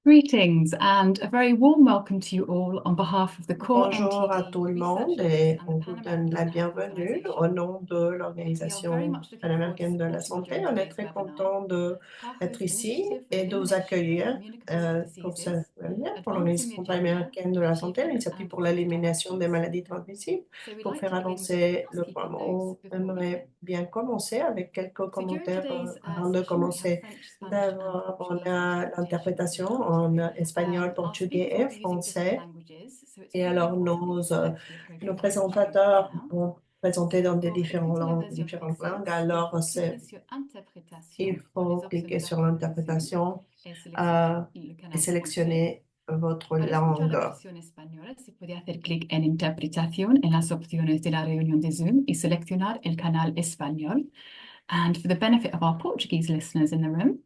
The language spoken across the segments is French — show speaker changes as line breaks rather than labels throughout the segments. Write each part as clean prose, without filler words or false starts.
Greetings and a very warm welcome to you all on behalf of the core
Bonjour à
NTD
tout le monde
researchers
et
and the
on vous
Pan
donne la
American Health
bienvenue au
Organization.
nom de
We are very
l'Organisation
much looking forward to
panaméricaine de la
supporting you
santé.
during
On est
today's
très
webinar,
content d'être
PAHO's
ici
initiative for the
et de vous
elimination of
accueillir
communicable
pour ce
diseases,
webinaire pour
advancing the
l'Organisation
agenda
panaméricaine de
for
la santé,
achieving
l'initiative
and
pour
positive
l'élimination des
directions.
maladies transmissibles
So we'd
pour
like
faire
to begin with some
avancer le
housekeeping
programme.
notes
On
before we begin.
aimerait bien commencer avec quelques
So during
commentaires
today's
avant de
session, we have
commencer.
French, Spanish and
D'abord, on
Portuguese
a
interpretation
l'interprétation
enabled.
en espagnol,
Our
portugais
speakers will
et
be using different
français.
languages, so it's
Et
really
alors,
important that we respectfully
nos
appropriate the language used right
présentateurs
now.
vont présenter dans des
Pour écouter la version
différentes langues.
française, il
Alors,
faut cliquer sur Interprétation
il
dans
faut
les options
cliquer
de
sur
l'appel Zoom
l'interprétation
et sélectionner
euh,
le
et
canal français.
sélectionner votre
Al escuchar la
langue.
versión española, se puede hacer clic en Interpretación en las opciones de la reunión de Zoom y seleccionar el canal español. And for the benefit of our Portuguese listeners in the room,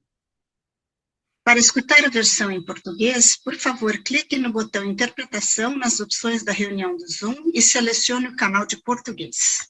Para escutar a versão em português, por favor, clique no botão Interpretação nas opções da reunião do Zoom e selecione o canal de português.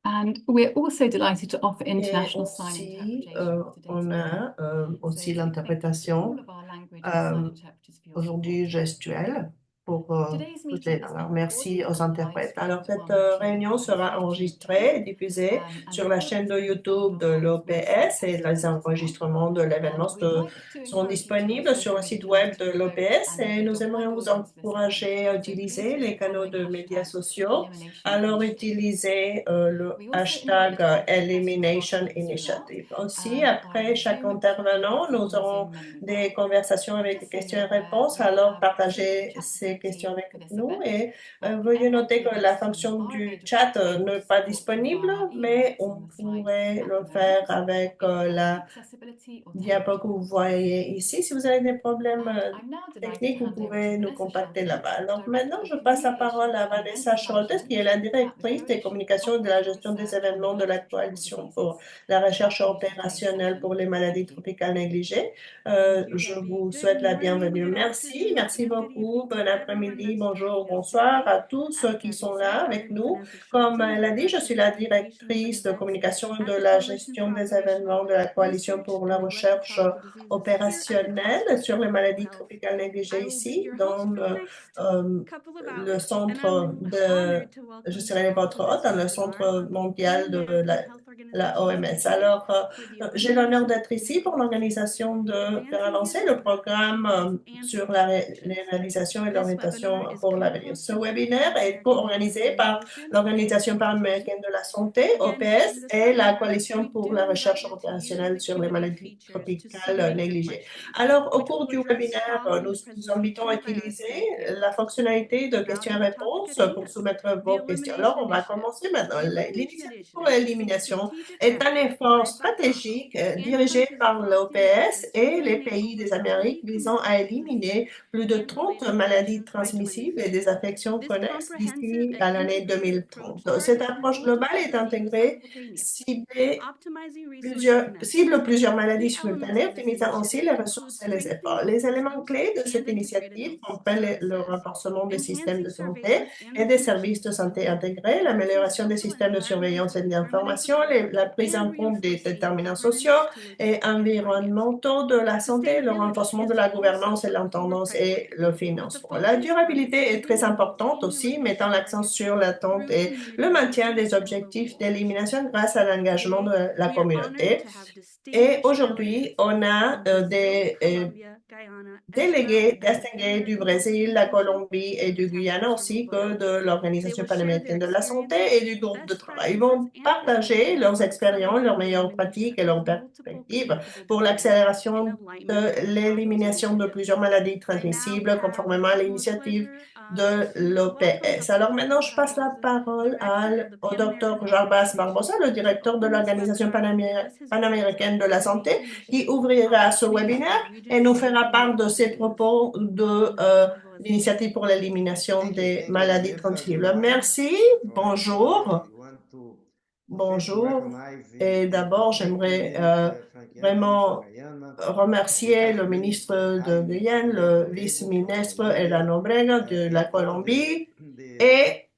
and we're also delighted to offer
Et
international sign
aussi,
interpretation for today's
on
event.
a
So
aussi
if you click
l'interprétation
all of our language and sign interpreters for your
aujourd'hui
support.
gestuelle pour
Today's
toutes
meeting
les
is
langues. Alors,
being
merci
recorded
aux
and live
interprètes. Alors,
streamed
cette
on YouTube
réunion
by
sera
French
enregistrée et diffusée
and
sur la chaîne
recordings
de
will be found
YouTube
on
de
PAHO's website
l'OPS et
after
les
this webinar.
enregistrements de
And
l'événement
we'd like to
sont
encourage you to
disponibles
also
sur le
bring
site
your
web de
digital vote
l'OPS
and
et
make
nous
a
aimerions
wider
vous
audience of this event.
encourager à
So please
utiliser
use
les
the
canaux
following
de médias
hashtag
sociaux.
Elimination
Alors,
Initiative.
utilisez le
We also invite
hashtag
our guest
Elimination
participants throughout
Initiative. Aussi, après
via
chaque
Zoom chat
intervenant,
box
nous
on the
aurons
Zoom menu
des
bar.
conversations avec des
Just so
questions
you're
et
aware,
réponses.
we
Alors,
have simple
partagez
chat
ces questions
facility
avec
for this
nous
event.
et
The
veuillez noter que la
MNT
fonction
are
du
available
chat
to
n'est
host
pas
or
disponible,
via
mais
emojis on
on
the slides
pourrait
at
le
the
faire
moment
avec
if you have any
la
accessibility or
diapo
technical
que vous
concerns.
voyez ici. Si vous avez des problèmes
And I'm now delighted
techniques,
to
vous
hand over to
pouvez nous
Vanessa
contacter
Shelton,
là-bas. Alors maintenant,
Director of
je passe la parole à
Communications and
Vanessa
Events
Scholtes, qui est
Management
la
at the
directrice des
Coalition
communications et de la
Operational
gestion des
Research on
événements de la
Respiratory
Coalition
Diseases.
pour la recherche
Welcome to today's
opérationnelle
session.
pour les maladies
Thank you.
tropicales négligées.
Thank you,
Je
Debbie.
vous
Good
souhaite la
morning,
bienvenue.
good
Merci,
afternoon,
merci
and good
beaucoup.
evening to
Bon
everyone
après-midi,
participating
bonjour,
in the Zoom
bonsoir
meeting.
à tous
As
ceux qui
Debbie
sont là
said, my
avec
name is
nous.
Vanessa
Comme
Shelton.
elle a
I'm
dit, je suis
Director of
la
Communications and
directrice de
Events
communication
at
de
the
la
Coalition
gestion
for
des
Operational
événements de la Coalition
Research
pour la
on
recherche
Respiratory Diseases here at the
opérationnelle sur
Center
les
for Global
maladies
Health.
tropicales
I
négligées
will be
ici
your host
dans
for the next
euh,
couple of
le
hours, and
centre
I'm
de,
honored to
je
welcome you
serai
all
votre
to
hôte
this
dans le
webinar
centre
on the Pan
mondial de
American Health
la
Organization's
OMS.
initiative
Alors,
for the
j'ai l'honneur
elimination of
d'être ici pour
communicable diseases,
l'organisation de faire
advancing the
avancer le
agenda for
programme
achieving and
sur
positive
les
directions.
réalisations et
This webinar
l'orientation
is
pour l'avenir. Ce
co-hosted by the
webinaire
Pan
est
American Health
co-organisé par
Organization and
l'Organisation
OPS.
panaméricaine de la santé,
Again, during
OPS,
this
et la
webinar,
Coalition
we
pour
do
la
invite
recherche
you to use
opérationnelle
the
sur les
Q&A
maladies
features to
tropicales
submit your
négligées.
questions,
Alors, au
which
cours
we'll
du
address
webinaire,
following
nous
the
vous invitons à
presentation by our
utiliser
speakers.
la fonctionnalité de
Now to the topic
questions-réponses
at
pour
hand,
soumettre
the
vos questions. Alors,
Elimination
on va
Initiative.
commencer maintenant.
The Elimination
L'initiative pour
Initiative is a
l'élimination
strategic
est un
effort
effort
led by PAHO
stratégique
and
dirigé
touches
par
across the
l'OPS
Americas to
et les
eliminate
pays
over
des Amériques
20
visant à
communicable diseases
éliminer plus de
and
30
related
maladies
conditions by
transmissibles et
2030.
des affections
This
connexes
comprehensive
d'ici à
and
l'année
integrated approach
2030. Cette
targets
approche globale
multiple
est
diseases
intégrée,
simultaneously,
ciblée
optimizing resource
cible
connections.
plusieurs maladies
Key elements
simultanées,
of this
optimisant ainsi
initiative
les
include
ressources et les
strengthening
efforts.
health
Les éléments
systems
clés de
and
cette
integrated
initiative
health
comprennent le
services,
renforcement des systèmes
enhancing
de santé
surveillance and
et des
information
services de santé
systems,
intégrés,
addressing
l'amélioration des
social and
systèmes de surveillance et
environmental determinants
d'information,
of health,
la prise
and
en compte des
reinforcing
déterminants sociaux
governance tools
et
and financing.
environnementaux de la santé, le
Sustainability
renforcement de
is
la
also
gouvernance et
a core
l'intendance et
priority,
le
with a
financement. La
focus on
durabilité est
achieving
très
and
importante
maintaining
aussi,
reduced
mettant l'accent
targets
sur l'attente
through
et le
community
maintien des
engagement and global
objectifs d'élimination
mobilization.
grâce à l'engagement
Today,
de la
we are honored
communauté.
to have
Et
distinguished
aujourd'hui,
delegates
on a
from Brazil,
des
Colombia, Guyana, and
délégués
Trinidad and
distingués
their
du
health
Brésil, la
extension
Colombie et
and
du
attachment
Guyana, ainsi
cerebral
que de
groups. They
l'Organisation
will share their
panaméricaine de la santé
experiences,
et du groupe de
best
travail. Ils
practices,
vont
and
partager leurs
perspectives,
expériences, leurs
accelerating the
meilleures
elimination
pratiques et
of
leurs
multiple
perspectives
communicable
pour
diseases in
l'accélération
alignment
de
with PAHO's
l'élimination de
initiative.
plusieurs maladies
I now
transmissibles,
have the
conformément à
utmost
l'initiative
pleasure
de
to welcome
l'OPS.
Dr.
Alors maintenant,
Jarbas
je passe la
Barbosa,
parole
Director of the
au
Pan American
docteur
Health
Jarbas Barbosa,
Organization,
le
to
directeur de
open this
l'Organisation
webinar and give us his
panaméricaine de
perspective
la
on the
santé, qui
initiative,
ouvrira ce
opportunities in
webinaire
the
et
region,
nous
and
fera part de ses
conclusions.
propos de
Honorable Barbosa.
l'initiative pour l'élimination des
Thank you,
maladies
Vanessa. Good
transmissibles.
morning.
Merci,
I
bonjour,
want to first
bonjour.
recognize
Et
and
d'abord,
thank the
j'aimerais
Minister Franquian, Minister
vraiment
Guyana, the
remercier le
Vice
ministre
Minister
de
Jaime
Guyane, le
Orrego from
vice-ministre
Colombia,
Elan Obrega de la
and all
Colombie
the
et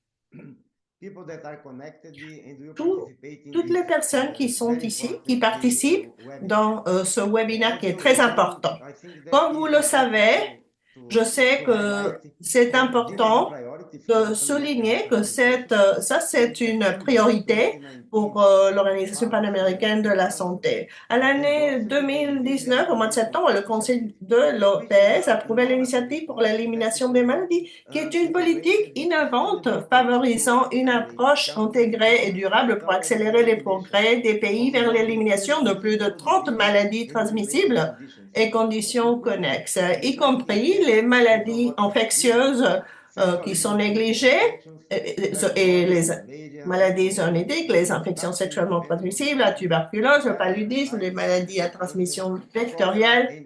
toutes les personnes qui sont ici, qui participent dans ce webinaire qui est très important. Comme vous le savez, je sais que c'est important de souligner que ça, c'est une priorité pour l'Organisation panaméricaine de la santé. À l'année 2019, au mois de septembre, le Conseil de l'OPS a approuvé l'initiative pour l'élimination des maladies, qui est une politique innovante favorisant une approche intégrée et durable pour accélérer les progrès des pays vers l'élimination de plus de 30 maladies transmissibles et conditions connexes, y compris les maladies infectieuses qui sont négligées et les maladies zoonotiques, les infections sexuellement transmissibles, la tuberculose, le paludisme, les maladies à transmission vectorielle,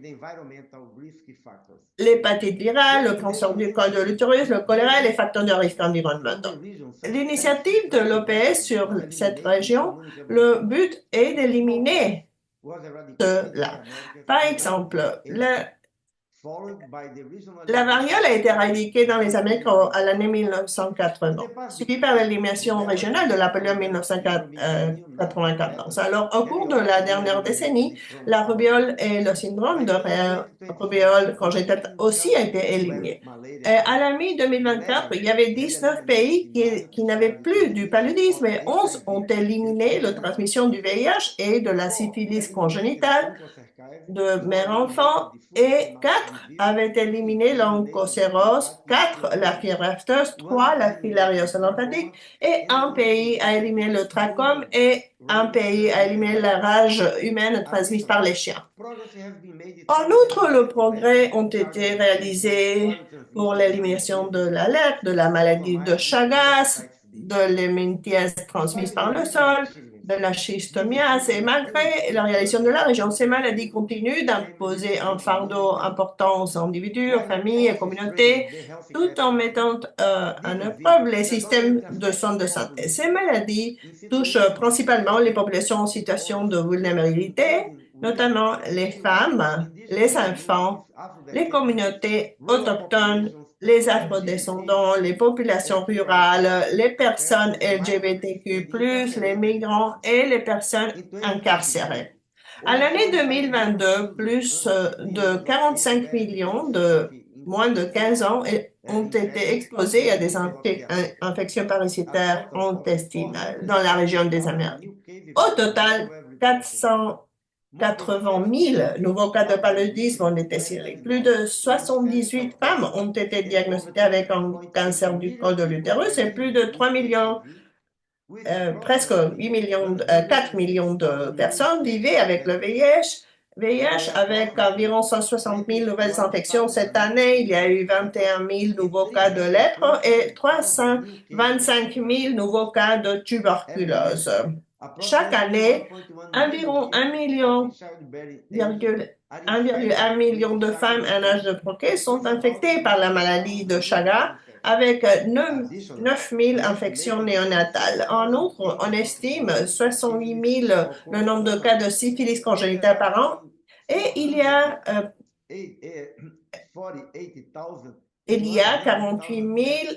l'hépatite virale, le cancer du col de l'utérus, le choléra et les facteurs de risque environnementaux. L'initiative de l'OPS sur cette région, le but est d'éliminer cela. Par exemple, la variole a été éradiquée dans les Amériques à l'année 1980, suivie par l'élimination régionale de la polio en 1994. Alors, au cours de la dernière décennie, la rubéole et le syndrome de rubéole congénitale aussi a été éliminé. À la mi-2024, il y avait 19 pays qui n'avaient plus du paludisme et 11 ont éliminé la transmission du VIH et de la syphilis congénitale de mère-enfant et 4 avaient éliminé l'onchocérose, 4 la fièvre afteuse, 3 la filariose lymphatique et un pays a éliminé le trachome et un pays a éliminé la rage humaine transmise par les chiens. En outre, le progrès ont été réalisés pour l'élimination de la lèpre, de la maladie de Chagas, de l'héminthièse transmise par le sol, de la schistomiase, et malgré la réalisation de la région, ces maladies continuent d'imposer un fardeau important aux individus, aux familles et aux communautés, tout en mettant en épreuve les systèmes de soins de santé. Ces maladies touchent principalement les populations en situation de vulnérabilité, notamment les femmes, les enfants, les communautés autochtones, les afrodescendants, les populations rurales, les personnes LGBTQ+, les migrants et les personnes incarcérées. À l'année 2022, plus de 45 millions de moins de 15 ans ont été exposés à des infections parasitaires intestinales dans la région des Amériques. Au total, 480 000 nouveaux cas de paludisme ont été signalés. Plus de 78 femmes ont été diagnostiquées avec un cancer du col de l'utérus et plus de 3 millions, presque 4 millions de personnes vivaient avec le VIH avec environ 160 000 nouvelles infections cette année. Il y a eu 21 000 nouveaux cas de lèpre et 325 000 nouveaux cas de tuberculose. Chaque année, environ 1,1 million de femmes en âge de procréer sont infectées par la maladie de Chagas, avec 9 000 infections néonatales. En outre, on estime 68 000 le nombre de cas de syphilis congénitale par an, et il y a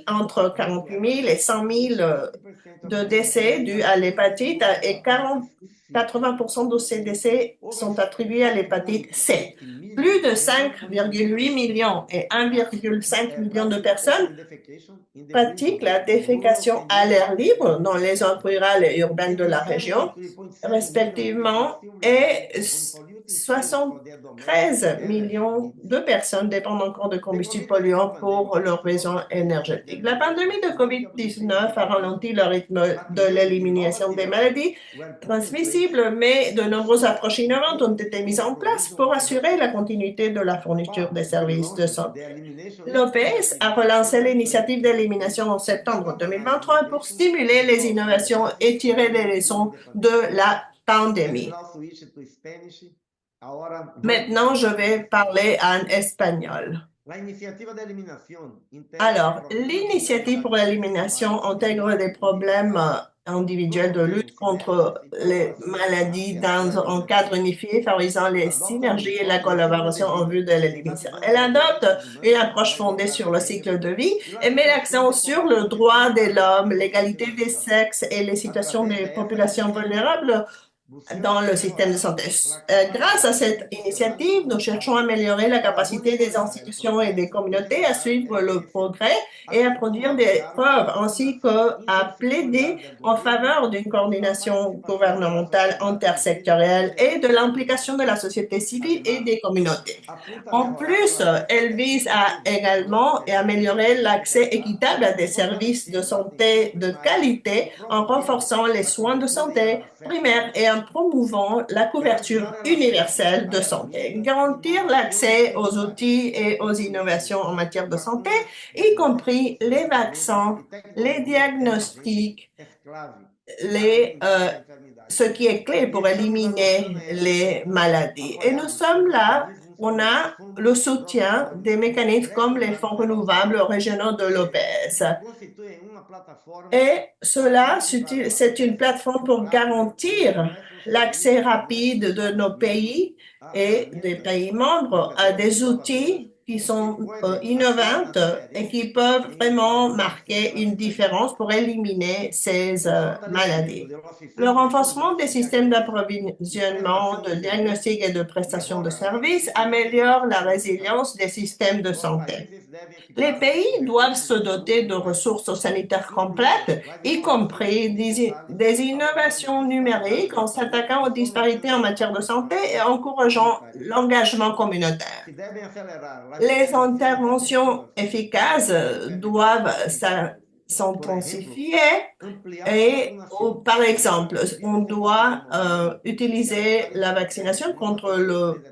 entre 48 000 et 100 000 de décès dus à l'hépatite et 80% de ces décès sont attribués à l'hépatite C. Plus de 5,8 millions et 1,5 million de personnes pratiquent la défécation à l'air libre dans les zones rurales et urbaines de la région, respectivement, et 73 millions de personnes dépendent encore de combustibles polluants pour leurs besoins énergétiques. La pandémie de COVID-19 a ralenti le rythme de l'élimination des maladies transmissibles, mais de nombreuses approches innovantes ont été mises en place pour assurer la continuité de la fourniture des services de santé. L'OPS a relancé l'initiative d'élimination en septembre 2023 pour stimuler les innovations et tirer les leçons de la pandémie. Maintenant, je vais parler en espagnol. Alors, l'initiative pour l'élimination intègre des problèmes individuelle de lutte contre les maladies dans un cadre unifié favorisant les synergies et la collaboration en vue de l'élimination. Elle adopte une approche fondée sur le cycle de vie et met l'accent sur le droit de l'homme, l'égalité des sexes et les situations des populations vulnérables dans le système de santé. Grâce à cette initiative, nous cherchons à améliorer la capacité des institutions et des communautés à suivre le progrès et à produire des preuves, ainsi qu'à plaider en faveur d'une coordination gouvernementale intersectorielle et de l'implication de la société civile et des communautés. En plus, elle vise à également améliorer l'accès équitable à des services de santé de qualité en renforçant les soins de santé primaires et en promouvant la couverture universelle de santé. Garantir l'accès aux outils et aux innovations en matière de santé, y compris les vaccins, les diagnostics, ce qui est clé pour éliminer les maladies. Et nous sommes là, on a le soutien des mécanismes comme les fonds renouvelables régionaux de l'OPS. Et cela, c'est une plateforme pour garantir l'accès rapide de nos pays et des pays membres à des outils qui sont innovantes et qui peuvent vraiment marquer une différence pour éliminer ces maladies. Le renforcement des systèmes d'approvisionnement, de diagnostic et de prestation de services améliore la résilience des systèmes de santé. Les pays doivent se doter de ressources sanitaires complètes, y compris des innovations numériques en s'attaquant aux disparités en matière de santé et encourageant l'engagement communautaire. Les interventions efficaces doivent s'intensifier et, par exemple, on doit utiliser la vaccination contre le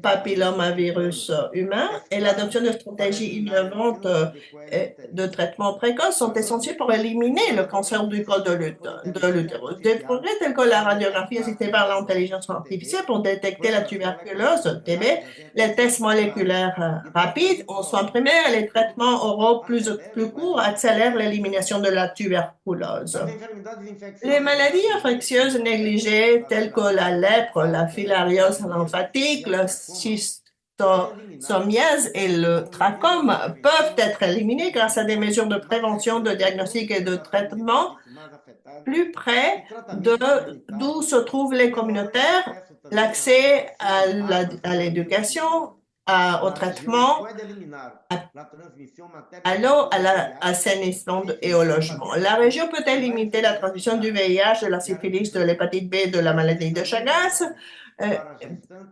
papillomavirus humain et l'adoption de stratégies innovantes de traitement précoce sont essentielles pour éliminer le cancer du col de l'utérus. Des progrès tels que la radiographie assistée par l'intelligence artificielle pour détecter la tuberculose, TB, les tests moléculaires rapides en soins primaires et les traitements oraux plus courts accélèrent l'élimination de la tuberculose. Les maladies infectieuses négligées telles que la lèpre, la filariose lymphatique, la schistosomiase et le trachome peuvent être éliminés grâce à des mesures de prévention, de diagnostic et de traitement plus près d'où se trouvent les communautaires, l'accès à l'éducation, au traitement, à l'eau, à l'assainissement et au logement. La région peut-elle limiter la transmission du VIH, de la syphilis, de l'hépatite B, de la maladie de Chagas?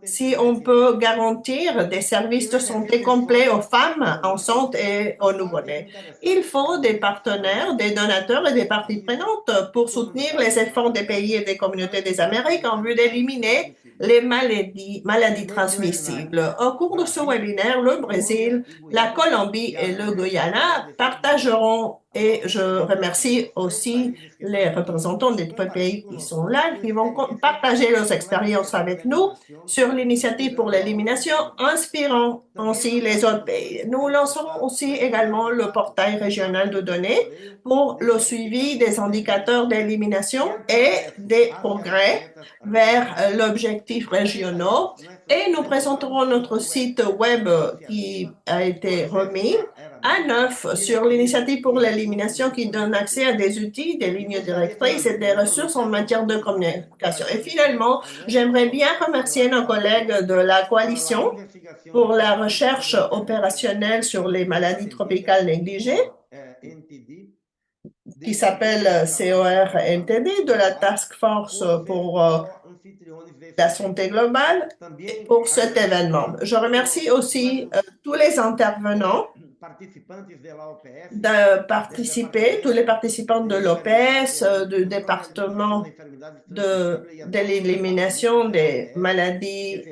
Si on peut garantir des services de santé complets aux femmes enceintes et aux nouveau-nés. Il faut des partenaires, des donateurs et des parties prenantes pour soutenir les efforts des pays et des communautés des Amériques en vue d'éliminer les maladies transmissibles. Au cours de ce webinaire, le Brésil, la Colombie et le Guyana partageront, et je remercie aussi les représentants des trois pays qui sont là, qui vont partager leurs expériences avec nous sur l'initiative pour l'élimination, inspirant ainsi les autres pays. Nous lancerons aussi également le portail régional de données pour le suivi des indicateurs d'élimination et des progrès vers l'objectif régional. Et nous présenterons notre site web qui a été remis à neuf sur l'initiative pour l'élimination qui donne accès à des outils, des lignes directrices et des ressources en matière de communication. Et finalement, j'aimerais bien remercier nos collègues de la coalition pour la recherche opérationnelle sur les maladies tropicales négligées, qui s'appelle COR-NTD, de la Task Force pour la santé globale, pour cet événement. Je remercie aussi tous les intervenants de participer, tous les participants de l'OPS, du département de l'élimination des maladies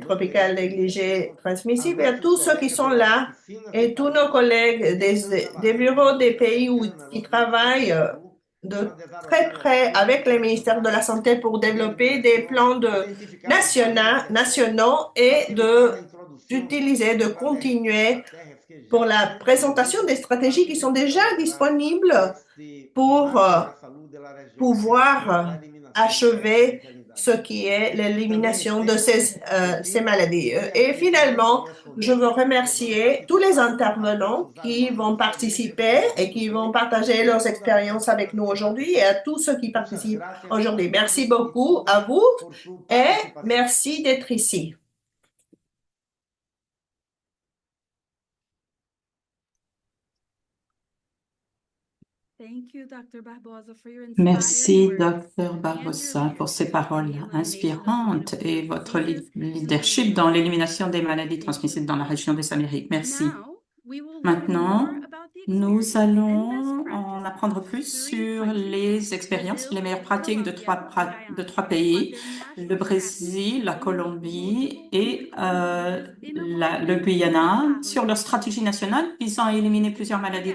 tropicales négligées transmissibles, et à tous ceux qui sont là, et tous nos collègues des bureaux des pays qui travaillent de très près avec les ministères de la Santé pour développer des plans nationaux et de continuer pour la présentation des stratégies qui sont déjà disponibles pour pouvoir achever ce qui est l'élimination de ces maladies. Et finalement, je veux remercier tous les intervenants qui vont participer et qui vont partager leurs expériences avec nous aujourd'hui et à tous ceux qui participent aujourd'hui. Merci beaucoup à vous et merci d'être ici.
Merci, Dr. Barbosa, pour ces paroles inspirantes et votre leadership dans l'élimination des maladies transmissibles dans la région des Amériques. Merci. Maintenant, nous allons en apprendre plus sur les expériences, les meilleures pratiques de trois pays, le Brésil, la Colombie et le Guyana, sur leur stratégie nationale visant à éliminer plusieurs maladies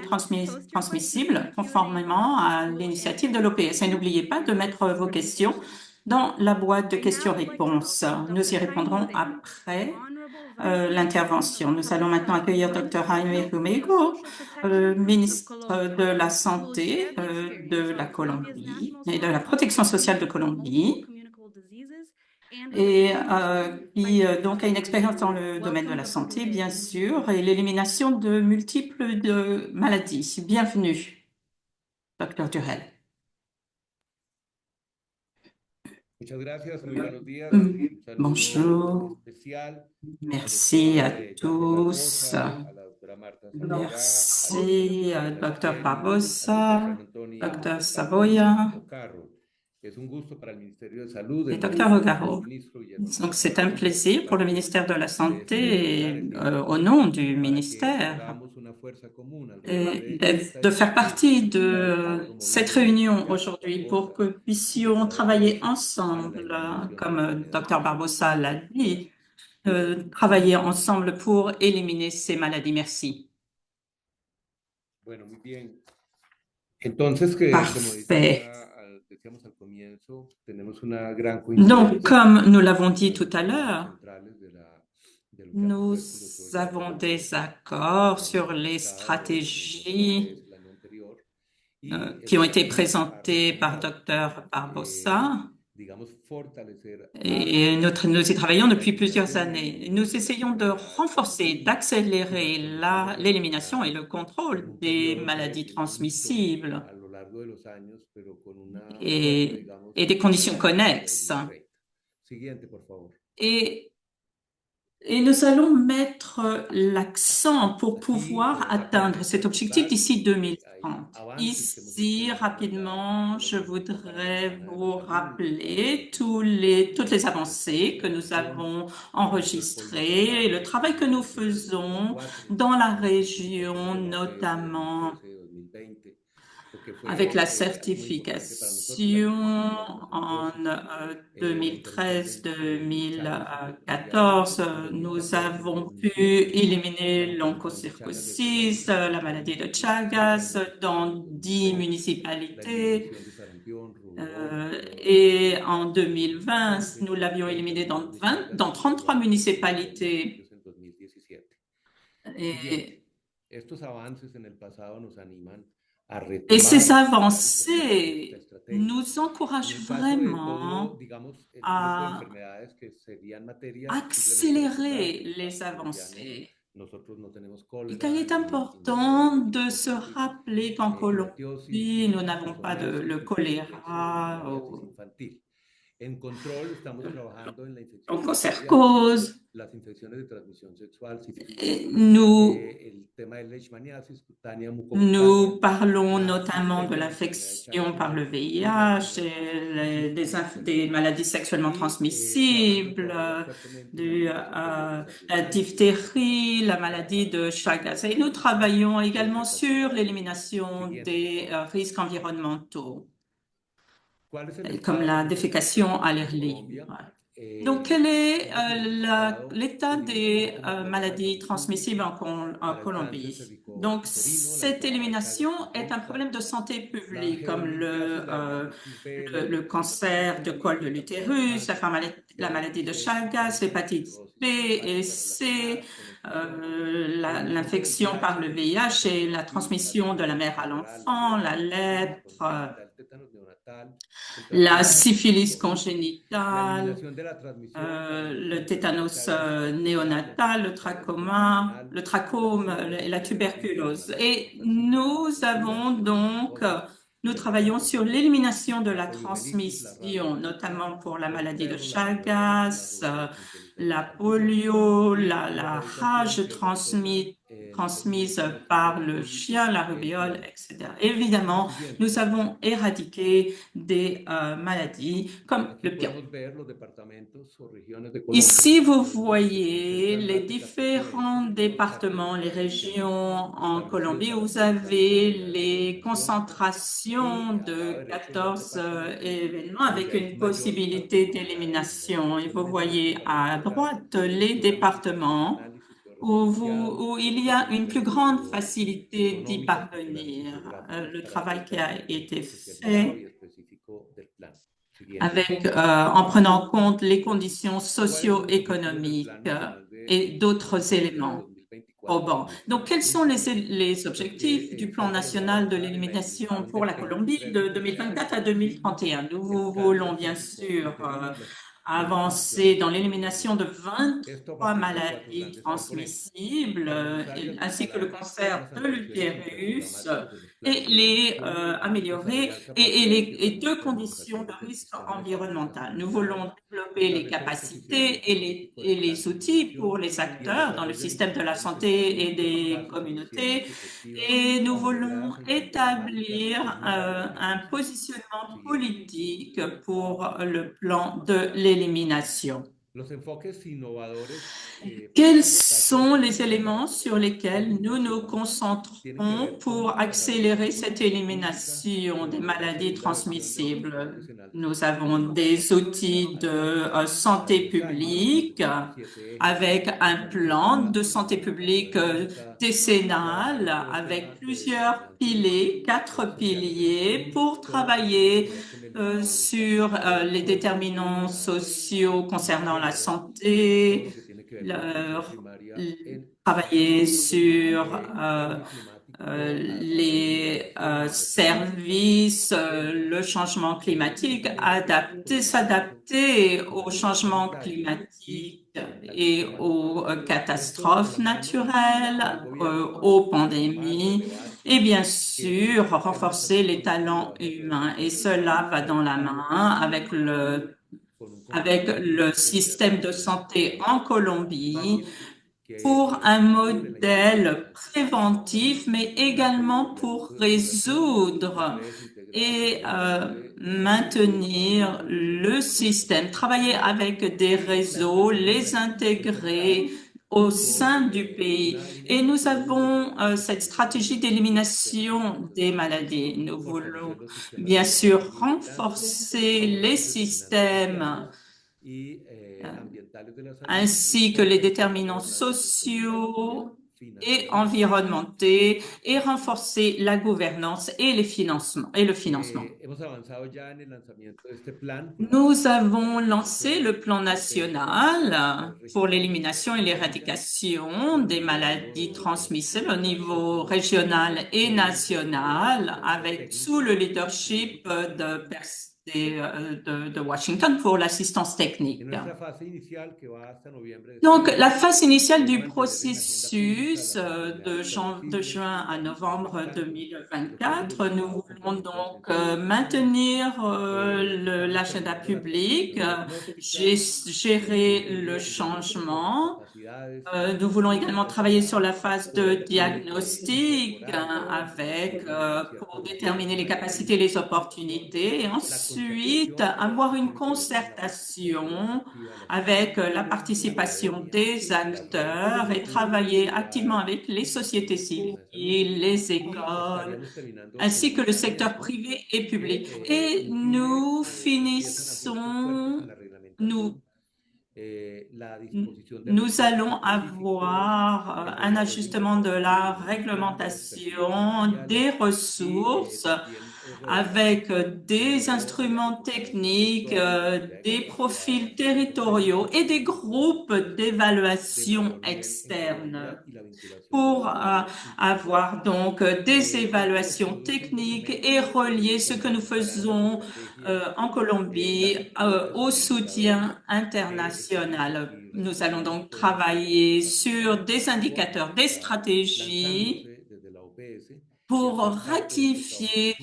transmissibles conformément à l'initiative de l'OPS. Et n'oubliez pas de mettre vos questions dans la boîte de questions-réponses. Nous y répondrons après l'intervention. Nous allons maintenant accueillir Dr. Jaime Rumego, ministre de la Santé de la Colombie et de la Protection sociale de Colombie, et qui donc a une expérience dans le domaine de la santé, bien sûr, et l'élimination de multiples maladies. Bienvenue, Dr. Durrell. Bonjour. Merci à tous. Merci à Dr. Barbosa, Dr. Savoya et Dr. Ogaro. Donc, c'est un plaisir pour le ministère de la Santé, au nom du ministère, de faire partie de cette réunion aujourd'hui pour que nous puissions travailler ensemble, comme Dr. Barbosa l'a dit, travailler ensemble pour éliminer ces maladies. Merci. Parfait. Donc, comme nous l'avons dit tout à l'heure, nous avons des accords sur les stratégies qui ont été présentées par Dr. Barbosa. Et nous y travaillons depuis plusieurs années. Nous essayons de renforcer, d'accélérer l'élimination et le contrôle des maladies transmissibles et des conditions connexes. Et nous allons mettre l'accent pour pouvoir atteindre cet objectif d'ici 2030. Ici, rapidement, je voudrais vous rappeler toutes les avancées que nous avons enregistrées et le travail que nous faisons dans la région, notamment avec la certification en 2013-2014, nous avons pu éliminer l'onchocercosis, la maladie de Chagas, dans 10 municipalités. Et en 2020, nous l'avions éliminé dans 33 municipalités. Et ces avancées nous encouragent vraiment à accélérer les avancées. Il est important de se rappeler qu'en Colombie, nous n'avons pas le choléra, l'onchocercose. Nous parlons notamment de l'infection par le VIH, des maladies sexuellement transmissibles, la diphtérie, la maladie de Chagas. Et nous travaillons également sur l'élimination des risques environnementaux, comme la défécation à l'air libre. Donc, quel est l'état des maladies transmissibles en Colombie? Donc, cette élimination est un problème de santé publique, comme le cancer de col de l'utérus, la maladie de Chagas, l'hépatite B et C, l'infection par le VIH et la transmission de la mère à l'enfant, la lèpre, la syphilis congénitale, le tétanos néonatal, le trachome et la tuberculose. Et nous travaillons sur l'élimination de la transmission, notamment pour la maladie de Chagas, la polio, la rage transmise par le chien, la rubéole, etc. Évidemment, nous avons éradiqué des maladies comme le pire. Ici, vous voyez les différents départements, les régions en Colombie. Vous avez les concentrations de 14 événements avec une possibilité d'élimination. Et vous voyez à droite les départements où il y a une plus grande facilité d'y parvenir. Le travail qui a été fait en prenant en compte les conditions socio-économiques et d'autres éléments. Donc, quels sont les objectifs du plan national de l'élimination pour la Colombie de 2024 à 2031? Nous voulons bien sûr avancer dans l'élimination de 23 maladies transmissibles, ainsi que le cancer de l'utérus, et les améliorer, et deux conditions de risque environnemental. Nous voulons développer les capacités et les outils pour les acteurs dans le système de la santé et des communautés, et nous voulons établir un positionnement politique pour le plan de l'élimination. Quels sont les éléments sur lesquels nous nous concentrons pour accélérer cette élimination des maladies transmissibles? Nous avons des outils de santé publique avec un plan de santé publique décennal avec plusieurs piliers, 4 piliers pour travailler sur les déterminants sociaux concernant la santé, travailler sur les services, le changement climatique, s'adapter au changement climatique et aux catastrophes naturelles, aux pandémies, et bien sûr renforcer les talents humains. Et cela va dans la main avec le système de santé en Colombie pour un modèle préventif, mais également pour résoudre et maintenir le système, travailler avec des réseaux, les intégrer au sein du pays. Et nous avons cette stratégie d'élimination des maladies. Nous voulons bien sûr renforcer les systèmes ainsi que les déterminants sociaux et environnementaux et renforcer la gouvernance et le financement. Nous avons lancé le plan national pour l'élimination et l'éradication des maladies transmissibles au niveau régional et national sous le leadership de Washington pour l'assistance technique. Donc, la phase initiale du processus de juin à novembre 2024, nous voulons donc maintenir l'agenda public, gérer le changement. Nous voulons également travailler sur la phase de diagnostic pour déterminer les capacités et les opportunités et ensuite avoir une concertation avec la participation des acteurs et travailler activement avec les sociétés civiles, les écoles, ainsi que le secteur privé et public. Et nous allons avoir un ajustement de la réglementation, des ressources avec des instruments techniques, des profils territoriaux et des groupes d'évaluation externes pour avoir donc des évaluations techniques et relier ce que nous faisons en Colombie au soutien international. Nous allons donc travailler sur des indicateurs, des stratégies pour ratifier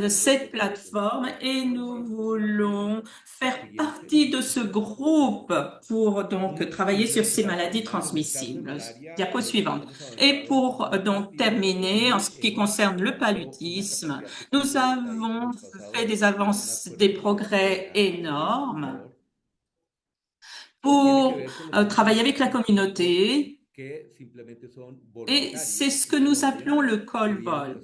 cette plateforme et nous voulons faire partie de ce groupe pour donc travailler sur ces maladies transmissibles. Diapo suivante. Et pour donc terminer, en ce qui concerne le paludisme, nous avons fait des avances, des progrès énormes pour travailler avec la communauté et c'est ce que nous appelons le call-vol.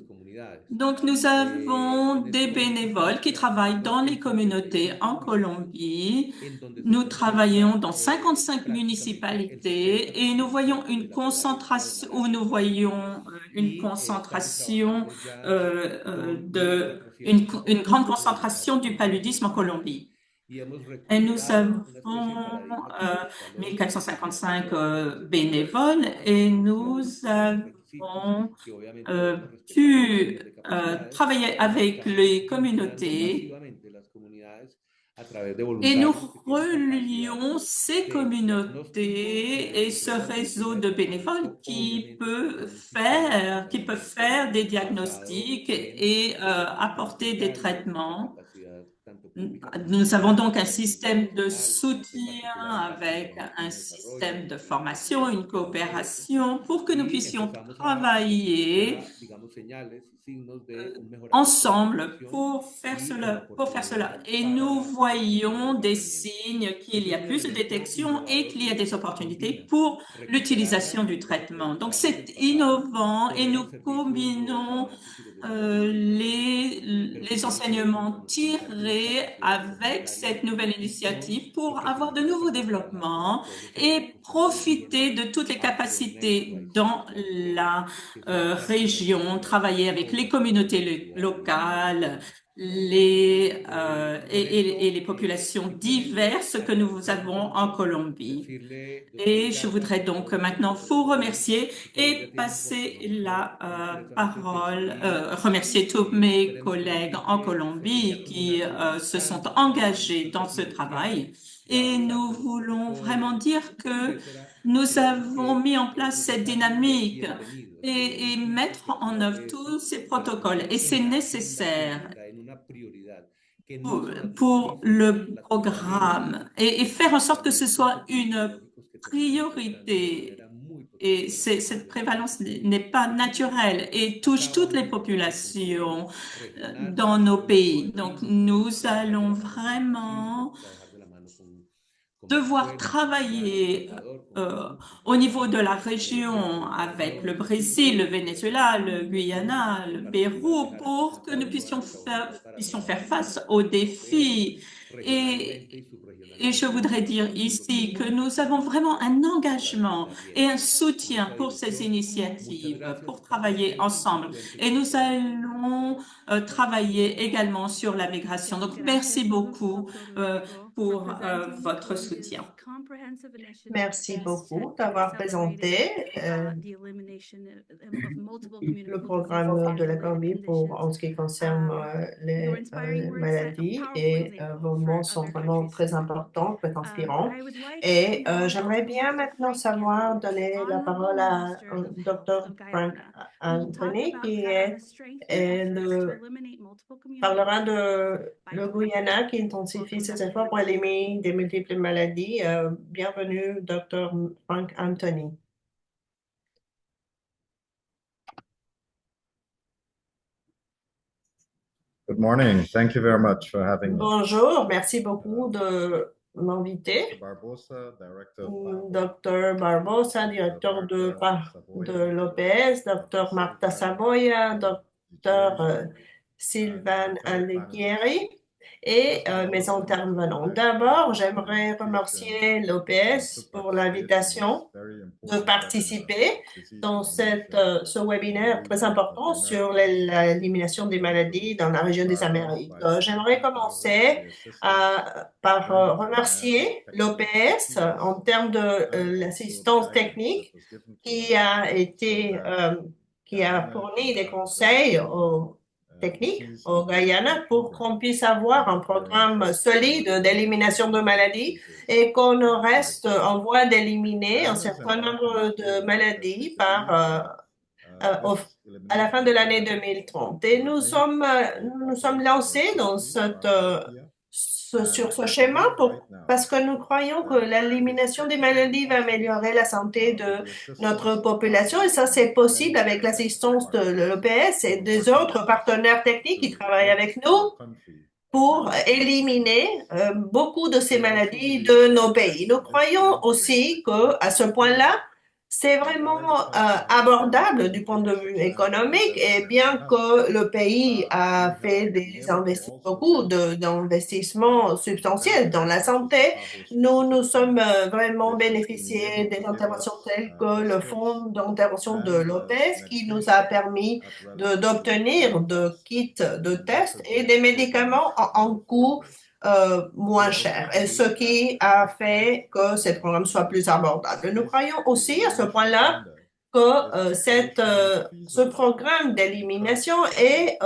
Donc, nous avons des bénévoles qui travaillent dans les communautés en Colombie. Nous travaillons dans 55 municipalités et nous voyons une concentration, une grande concentration du paludisme en Colombie. Et nous avons 1455 bénévoles et nous avons pu travailler avec les communautés et nous relions ces communautés et ce réseau de bénévoles qui peuvent faire des diagnostics et apporter des traitements. Nous avons donc un système de soutien avec un système de formation, une coopération pour que nous puissions travailler ensemble pour faire cela. Et nous voyons des signes qu'il y a plus de détection et qu'il y a des opportunités pour l'utilisation du traitement. Donc, c'est innovant et nous combinons les enseignements tirés avec cette nouvelle initiative pour avoir de nouveaux développements et profiter de toutes les capacités dans la région, travailler avec les communautés locales, et les populations diverses que nous avons en Colombie. Et je voudrais donc maintenant vous remercier et passer la parole, remercier tous mes collègues en Colombie qui se sont engagés dans ce travail. Et nous voulons vraiment dire que nous avons mis en place cette dynamique et mettre en œuvre tous ces protocoles. Et c'est nécessaire pour le programme et faire en sorte que ce soit une priorité. Et cette prévalence n'est pas naturelle et touche toutes les populations dans nos pays. Donc, nous allons vraiment devoir travailler au niveau de la région avec le Brésil, le Venezuela, le Guyana, le Pérou pour que nous puissions faire face aux défis. Et je voudrais dire ici que nous avons vraiment un engagement et un soutien pour ces initiatives, pour travailler ensemble. Et nous allons travailler également sur la migration. Donc, merci beaucoup pour votre soutien.
Merci beaucoup d'avoir présenté le programme de la Colombie en ce qui concerne les maladies et vos mots sont vraiment très importants, très inspirants. Et j'aimerais bien maintenant donner la parole à Dr. Frank Anthony qui parlera de le Guyana qui intensifie ses efforts pour éliminer des multiples maladies. Bienvenue, Dr. Frank Anthony.
Good morning. Thank you very much for having me.
Bonjour, merci beaucoup de m'inviter. Dr. Barbosa, directeur de l'OPS, Dr. Marta Saboya, Dr. Sylvain Alighieri et mes intervenants. D'abord, j'aimerais remercier l'OPS pour l'invitation de participer dans ce webinaire très important sur l'élimination des maladies dans la région des Amériques. J'aimerais commencer par remercier l'OPS en termes de l'assistance technique qui a fourni des conseils aux techniques au Guyana pour qu'on puisse avoir un programme solide d'élimination de maladies et qu'on reste en voie d'éliminer un certain nombre de maladies à la fin de l'année 2030. Et nous sommes lancés dans sur ce schéma parce que nous croyons que l'élimination des maladies va améliorer la santé de notre population et ça, c'est possible avec l'assistance de l'OPS et des autres partenaires techniques qui travaillent avec nous pour éliminer beaucoup de ces maladies de nos pays. Nous croyons aussi qu'à ce point-là, c'est vraiment abordable du point de vue économique et bien que le pays a fait beaucoup d'investissements substantiels dans la santé, nous sommes vraiment bénéficiés des interventions telles que le fonds d'intervention de l'OPS qui nous a permis d'obtenir des kits de tests et des médicaments en coût moins cher, et ce qui a fait que ces programmes soient plus abordables. Nous croyons aussi à ce point-là que ce programme d'élimination est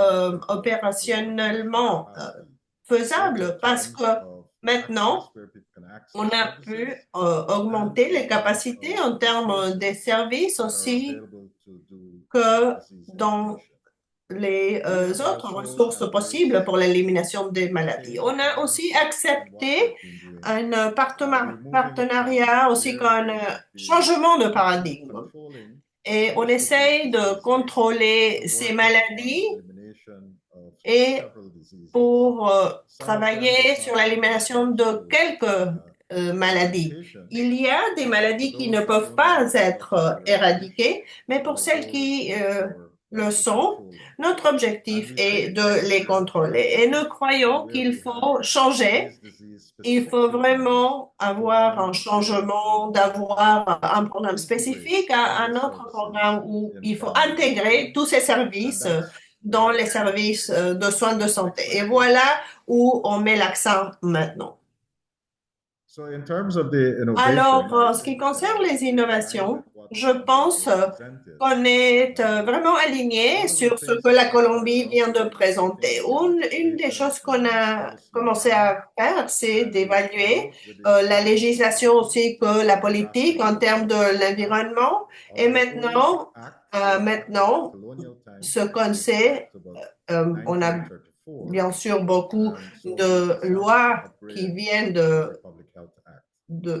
opérationnellement faisable parce que maintenant, on a pu augmenter les capacités en termes des services aussi que dans les autres ressources possibles pour l'élimination des maladies. On a aussi accepté un partenariat aussi qu'un changement de paradigme. Et on essaye de contrôler ces maladies et pour travailler sur l'élimination de quelques maladies. Il y a des maladies qui ne peuvent pas être éradiquées, mais pour celles qui le sont, notre objectif est de les contrôler. Et nous croyons qu'il faut changer. Il faut vraiment avoir un changement, d'avoir un programme spécifique à un autre programme où il faut intégrer tous ces services dans les services de soins de santé. Et voilà où on met l'accent maintenant. Alors, en ce qui concerne les innovations, je pense qu'on est vraiment aligné sur ce que la Colombie vient de présenter. Une des choses qu'on a commencé à faire, c'est d'évaluer la législation aussi que la politique en termes de l'environnement. Et maintenant, ce qu'on sait, on a bien sûr beaucoup de lois qui viennent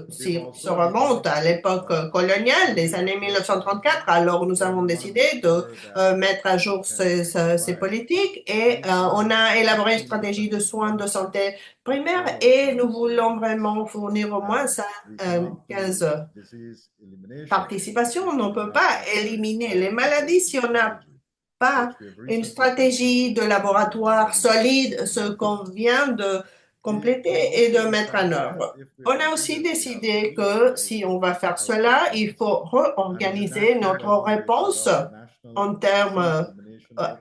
si on se remonte à l'époque coloniale des années 1934, alors nous avons décidé de mettre à jour ces politiques et on a élaboré une stratégie de soins de santé primaire et nous voulons vraiment fournir au moins 15 participations. On ne peut pas éliminer les maladies si on n'a pas une stratégie de laboratoire solide, ce qu'on vient de compléter et de mettre en œuvre. On a aussi décidé que si on va faire cela, il faut réorganiser notre réponse en termes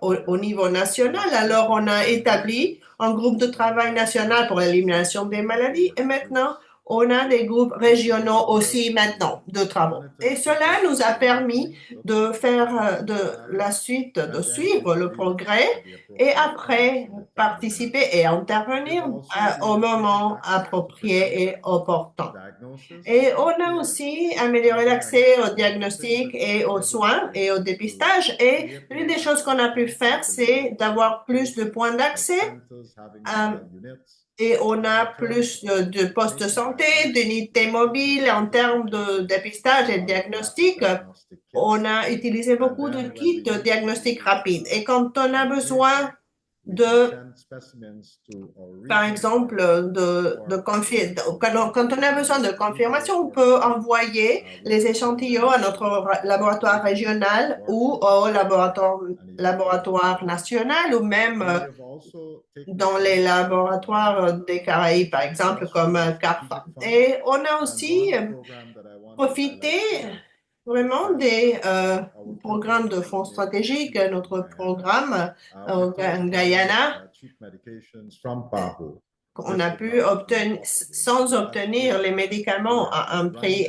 au niveau national. Alors, on a établi un groupe de travail national pour l'élimination des maladies et maintenant, on a des groupes régionaux aussi maintenant de travaux. Et cela nous a permis de faire de la suite, de suivre le progrès et après participer et intervenir au moment approprié et opportun. Et on a aussi amélioré l'accès au diagnostic et aux soins et au dépistage. Et l'une des choses qu'on a pu faire, c'est d'avoir plus de points d'accès. Et on a plus de postes de santé, d'unités mobiles en termes de dépistage et de diagnostic. On a utilisé beaucoup de kits de diagnostic rapide. Et quand on a besoin par exemple, quand on a besoin de confirmation, on peut envoyer les échantillons à notre laboratoire régional ou au laboratoire national ou même dans les laboratoires des Caraïbes, par exemple, comme CARPA. Et on a aussi profité vraiment des programmes de fonds stratégiques, notre programme en Guyana, on a pu obtenir, sans obtenir les médicaments à un prix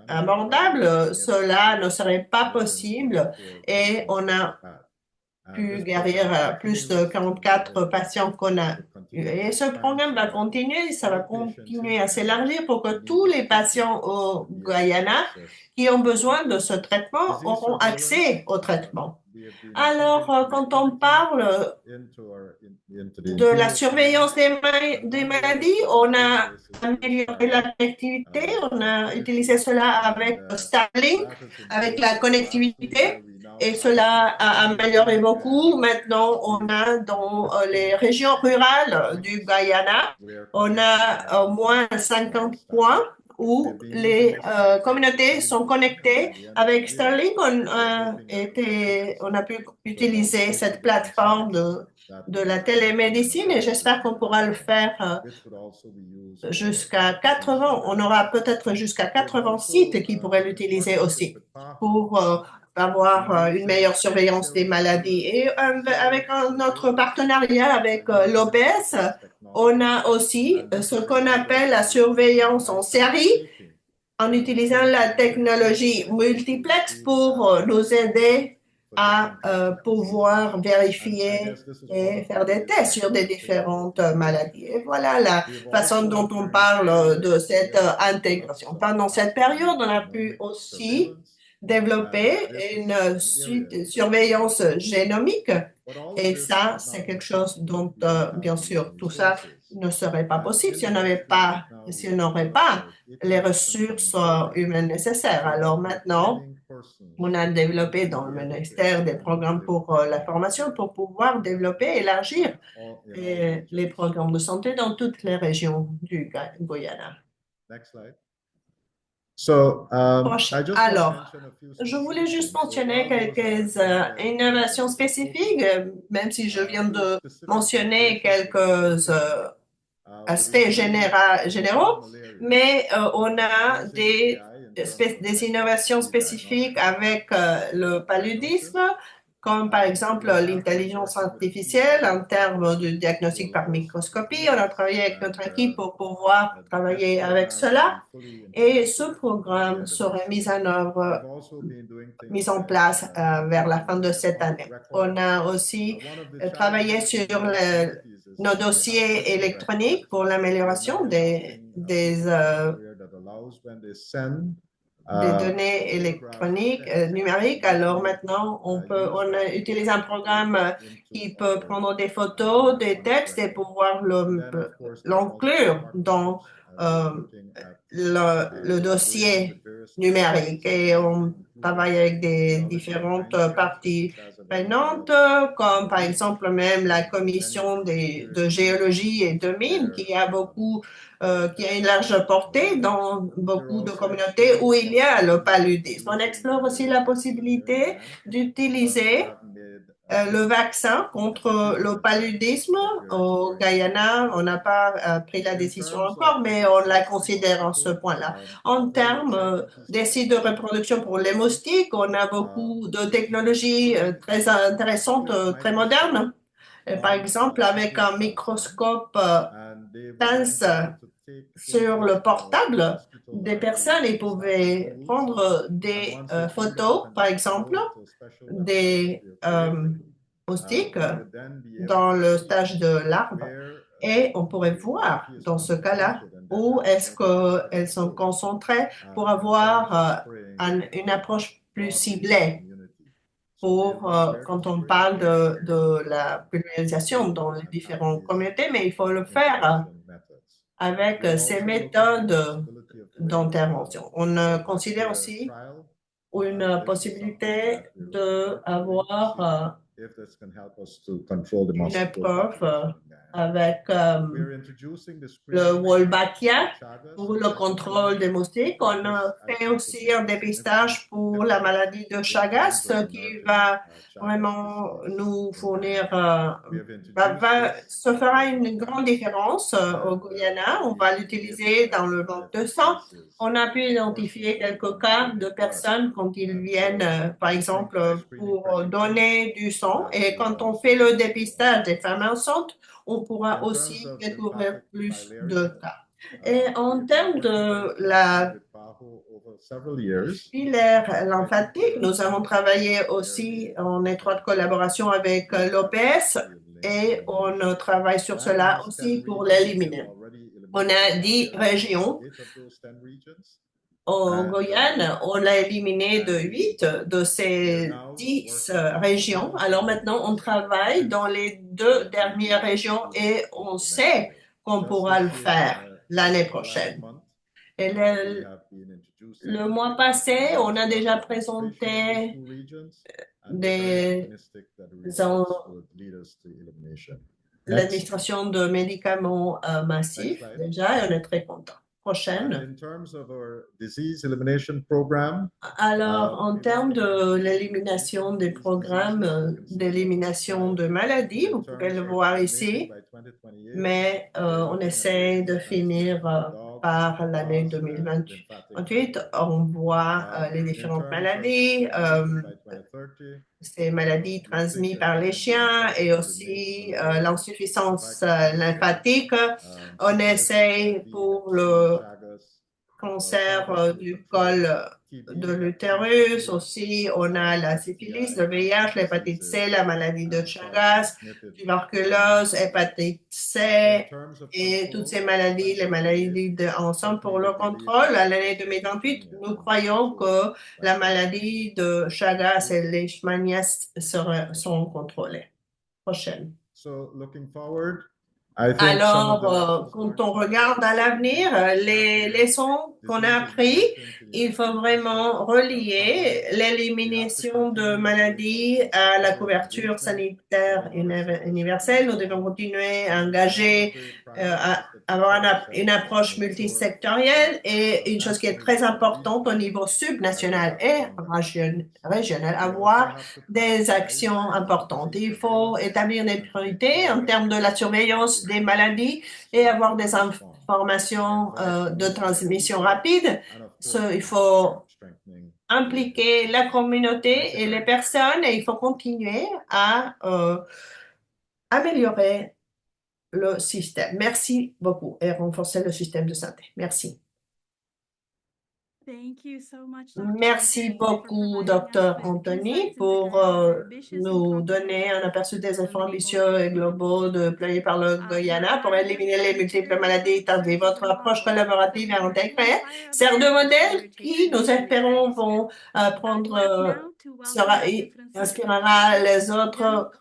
abordable, cela ne serait pas possible et on a pu guérir plus de 44 patients qu'on a eu. Et ce programme va continuer, ça va continuer à s'élargir pour que tous les patients au Guyana qui ont besoin de ce traitement auront accès au traitement. Alors, quand on parle de la surveillance des maladies, on a amélioré la connectivité, on a utilisé cela avec Starlink, avec la connectivité, et cela a amélioré beaucoup. Maintenant, on a dans les régions rurales du Guyana, on a au moins 50 points où les communautés sont connectées. Avec Starlink, on a pu utiliser cette plateforme de la télémédecine et j'espère qu'on pourra le faire jusqu'à 80. On aura peut-être jusqu'à 80 sites qui pourraient l'utiliser aussi pour avoir une meilleure surveillance des maladies. Et avec notre partenariat avec l'OBS, on a aussi ce qu'on appelle la surveillance en série en utilisant la technologie multiplex pour nous aider à pouvoir vérifier et faire des tests sur des différentes maladies. Et voilà la façon dont on parle de cette intégration. Pendant cette période, on a pu aussi développer une surveillance génomique et ça, c'est quelque chose dont, bien sûr, tout ça ne serait pas possible si on n'aurait pas les ressources humaines nécessaires. Alors maintenant, on a développé dans le ministère des programmes pour la formation pour pouvoir développer, élargir les programmes de santé dans toutes les régions du Guyana. Alors, je voulais juste mentionner quelques innovations spécifiques, même si je viens de mentionner quelques aspects généraux, mais on a des innovations spécifiques avec le paludisme, comme par exemple l'intelligence artificielle en termes de diagnostic par microscopie. On a travaillé avec notre équipe pour pouvoir travailler avec cela et ce programme serait mis en place vers la fin de cette année. On a aussi travaillé sur nos dossiers électroniques pour l'amélioration des données électroniques, numériques. Alors maintenant, on utilise un programme qui peut prendre des photos, des textes et pouvoir l'inclure dans le dossier numérique. Et on travaille avec des différentes parties prenantes, comme par exemple même la commission de géologie et de mines, qui a une large portée dans beaucoup de communautés où il y a le paludisme. On explore aussi la possibilité d'utiliser le vaccin contre le paludisme au Guyana. On n'a pas pris la décision encore, mais on la considère en ce point-là. En termes des sites de reproduction pour les moustiques, on a beaucoup de technologies très intéressantes, très modernes. Par exemple, avec un microscope pince sur le portable des personnes, ils pouvaient prendre des photos, par exemple, des moustiques dans le stage de l'arbre et on pourrait voir dans ce cas-là où est-ce qu'elles sont concentrées pour avoir une approche plus ciblée pour quand on parle de la pulvérisation dans les différentes communautés, mais il faut le faire avec ces méthodes d'intervention. On considère aussi une possibilité d'avoir
if this can help us to control the
une
mosquito
épreuve
population in Guyana.
avec
We're introducing the
le
screening
Wolbachia
Chagas
pour le
second
contrôle des
year.
moustiques. On a fait aussi un dépistage pour la maladie de Chagas qui va vraiment nous fournir, se fera une grande différence au Guyana. On va l'utiliser dans le banque de sang. On a pu identifier quelques cas de personnes quand ils viennent, par exemple, pour donner du sang. Et quand on fait le dépistage des femmes enceintes, on pourra aussi découvrir plus de cas. Et en termes de la filaire lymphatique, nous avons travaillé aussi en étroite collaboration avec l'OPS et on travaille sur cela aussi pour l'éliminer. On a 10 régions. Au Guyane, on l'a éliminé de 8 de ces 10 régions. Alors maintenant, on travaille dans les 2 dernières régions et on sait qu'on pourra le faire l'année prochaine. Et le mois passé, on a déjà présenté l'administration de médicaments massifs déjà et on est très content. Prochaine. Alors, en termes de l'élimination des programmes d'élimination de maladies, vous pouvez le voir ici, mais on essaie de finir par l'année 2028. On voit les différentes maladies, ces maladies transmises par les chiens et aussi l'insuffisance lymphatique. On essaie pour le cancer du col de l'utérus aussi, on a la syphilis, le VIH, l'hépatite C, la maladie de Chagas, tuberculose, hépatite C et toutes ces maladies, les maladies ensemble pour le contrôle. À l'année 2028, nous croyons que la maladie de Chagas et leishmaniasis seront contrôlées. Prochaine. Alors, quand on regarde à l'avenir, les leçons qu'on a apprises, il faut vraiment relier l'élimination de maladies à la couverture sanitaire universelle. Nous devons continuer à engager, à avoir une approche multisectorielle et une chose qui est très importante au niveau subnational et régional, avoir des actions importantes. Il faut établir des priorités en termes de la surveillance des maladies et avoir des informations de transmission rapide. Il faut impliquer la communauté et les personnes et il faut continuer à améliorer le système. Merci beaucoup et renforcer le système de santé. Merci. Merci beaucoup, Dr. Anthony, pour nous donner un aperçu des efforts ambitieux et globaux déployés par le Guyana pour éliminer les multiples maladies tardives. Votre approche collaborative et intégrée sert de modèle qui, nous espérons, vont inspirera les autres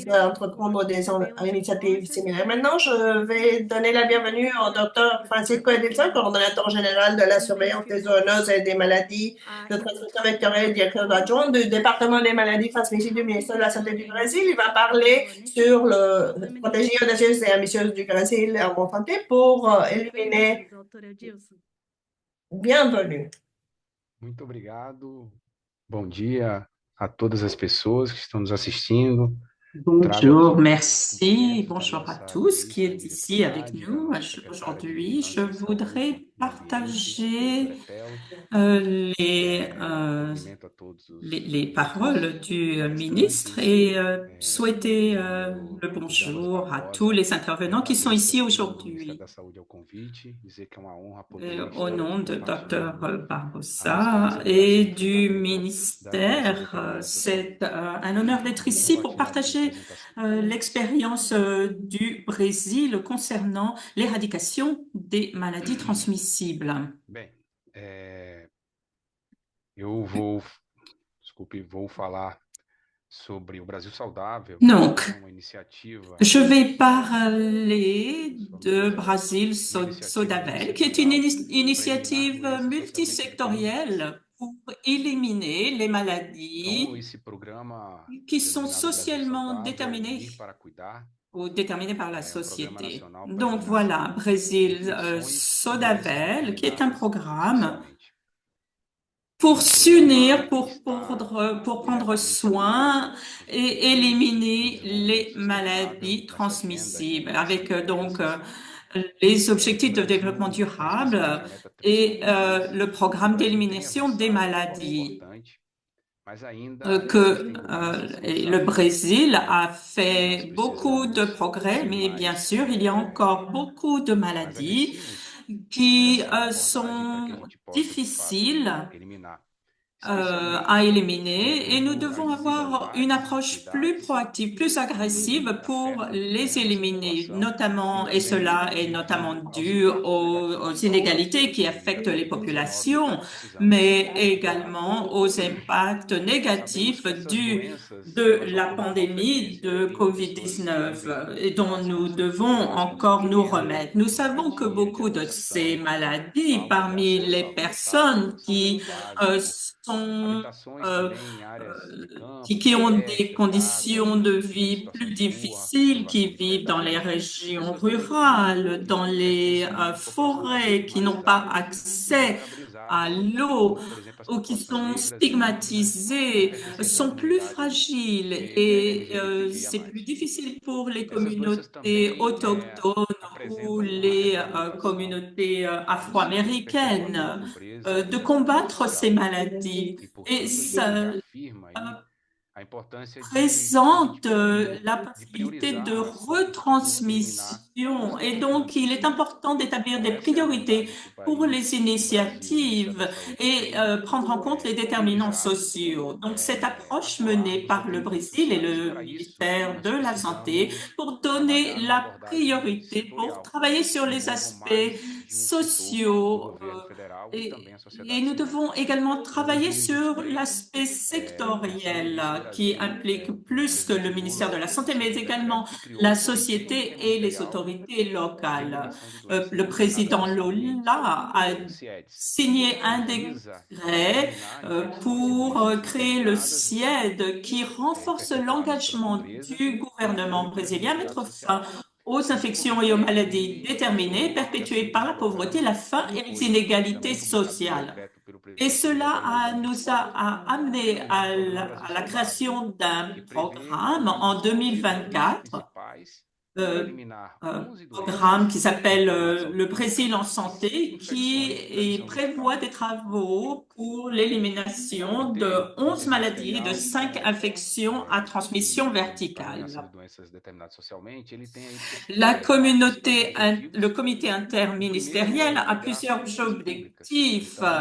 à entreprendre des initiatives similaires. Maintenant, je vais donner la bienvenue au Dr. Francisco Edilson, coordonnateur général de la surveillance des zoonoses et des maladies de transmission vectorielle, directeur adjoint du département des maladies transmissibles du ministère de la Santé du Brésil. Il va parler sur la stratégie audacieuse et ambitieuse du Brésil en bonne santé pour éliminer. Bienvenue.
Muito obrigado. Bom dia a todas as pessoas que estão nos assistindo.
Bonjour, merci. Bonjour à tous qui est ici avec nous aujourd'hui. Je voudrais partager les paroles du ministre et souhaiter le bonjour à tous les intervenants qui sont ici aujourd'hui. Au nom de Dr. Barbosa et du ministère, c'est un honneur d'être ici pour partager l'expérience du Brésil concernant l'éradication des maladies transmissibles.
Bem, eu vou falar sobre o Brasil Saudável.
Donc, je vais parler de Brasil Saudável, qui est une initiative multisectorielle pour éliminer les
Então,
maladies
esse programa
qui sont
denominado Brasil
socialement
Saudável,
déterminées
Unir para Cuidar,
ou déterminées par la
é um programa
société.
nacional para
Donc voilà,
eliminação de
Brésil
infecções e
Sodavel, qui est un
doenças
programme
socialmente.
pour
Esse
s'unir,
programa
pour
está
prendre
diretamente
soin
alinhado com os
et
objetivos do
éliminer les
desenvolvimento
maladies
sustentável nessa agenda de
transmissibles, avec donc
100
les
o
objectifs de
Brasil
développement
está
durable
expressando uma meta
et
3,3.
le programme
O Brasil tem
d'élimination des
avançado de forma
maladies
importante, mas ainda
que
existem muitos
et le
desafios.
Brésil a
Nós
fait beaucoup de
precisamos
progrès,
ser
mais bien
mais,
sûr, il y a encore beaucoup de
mais
maladies
agressivos
qui
nessa abordagem para que a
sont
gente possa, de fato,
difficiles
eliminar.
à
Especialmente
éliminer et nous
devido
devons
às
avoir une
desigualdades de
approche plus
cuidados
proactive, plus agressive
que
pour
afetam
les
a nossa
éliminer,
população
notamment,
e
et
também
cela est notamment
devido aos
dû
impactos
aux
negativos
inégalités qui
devido à
affectent les
Covid-19 que
populations,
precisamos
mais
superar.
également aux impacts
Sabemos
négatifs
que essas
dus
doenças,
de
elas
la
ocorrem com
pandémie
frequência
de
em pessoas também
COVID-19 et dont nous
próximas
devons
ou
encore nous
pequena
remettre. Nous savons que
fatia de
beaucoup de ces
associação,
maladies
falta de
parmi
acesso
les
ao calçado,
personnes qui
saneamento básico,
sont
habitações também em áreas de campo,
qui ont des
florestas,
conditions
casas,
de
em
vie
situação
plus
de rua,
difficiles, qui
situação de
vivent dans les
cidadania,
régions
pessoas também
rurales, dans
que
les
pertencem a populações
forêts, qui n'ont pas
marginalizadas e
accès à
vulnerabilizadas,
l'eau
como por exemplo as
ou qui
populações
sont
negras e indígenas, ou
stigmatisées,
pertencentes à
sont plus
comunidade
fragiles et c'est plus
LGBTQIA+.
difficile pour les
Essas doenças
communautés
também
autochtones ou
apresentam uma
les
retroalimentação
communautés
no sentido de perpetuação da
afro-américaines
pobreza e
de
da exclusão
combattre ces
social.
maladies.
E,
Et
portanto, a gente
ça
reafirma aí a importância que a gente
présente
precisa
la
de
possibilité de
priorizar por se eliminar os
retransmission. Et donc, il
traficantes.
est important d'établir
Então,
des
essa é a
priorités
abordagem que o
pour
país,
les
o Brasil, o Ministério da
initiatives
Saúde
et
tem
prendre en compte les déterminants
priorizado
sociaux. Donc, cette approche
atuar
menée
nos
par le
determinantes
Brésil et
sociais. E
le
para isso,
ministère de
nós
la Santé
precisamos
pour donner
trabalhar numa
la
abordagem
priorité, pour
setorial,
travailler sur les
envolvam mais
aspects
de um setor, o
sociaux
governo federal e
et,
também a
et
sociedade
nous
civil.
devons également
Nós
travailler
ouvimos
sur
que,
l'aspect
pensando
sectoriel
nisso, o
qui
Brasil,
implique
com o
plus que le
presidente
ministère de
Lula,
la Santé, mais
assumiu um
également
decreto que criou
la
um comitê
société et les
interministerial
autorités
de
locales.
eliminação de doenças
Le
relacionadas
président
à saúde,
Lula a
o CIEDS,
signé
que
un
visa
décret
eliminar infecções e
pour
doenças
créer le
determinadas
SIED qui renforce
perpetuadas pela
l'engagement
pobreza
du
e
gouvernement
pela
brésilien à
desigualdade
mettre fin
social.
aux
Isso
infections et aux
porque
maladies
ele
déterminées,
soube que a
perpétuées par
saúde
la pauvreté, la
pública
faim et les
foi
inégalités
também publicado um
sociales.
decreto pelo
Et
presidente Lula
cela
agora em novembro,
nous a amené
que é o programa Brasil
à la
Saudável,
création d'un
que prevê
programme en
setores
2024,
principais para
euh,
eliminar
un
11
programme
doenças
qui s'appelle
no plano de saúde
Le
pública,
Brésil en santé, qui
infecções da lição
prévoit
vertical.
des travaux pour
O
l'élimination de
comitê
11 maladies et de
interministerial
5 infections à transmission
para a
verticale.
eliminação de doenças determinadas socialmente, ele tem aí
La communauté,
principais objetivos.
le comité
O primeiro
interministériel
é
a
equilibrar
plusieurs
políticas públicas.
objectifs
Então,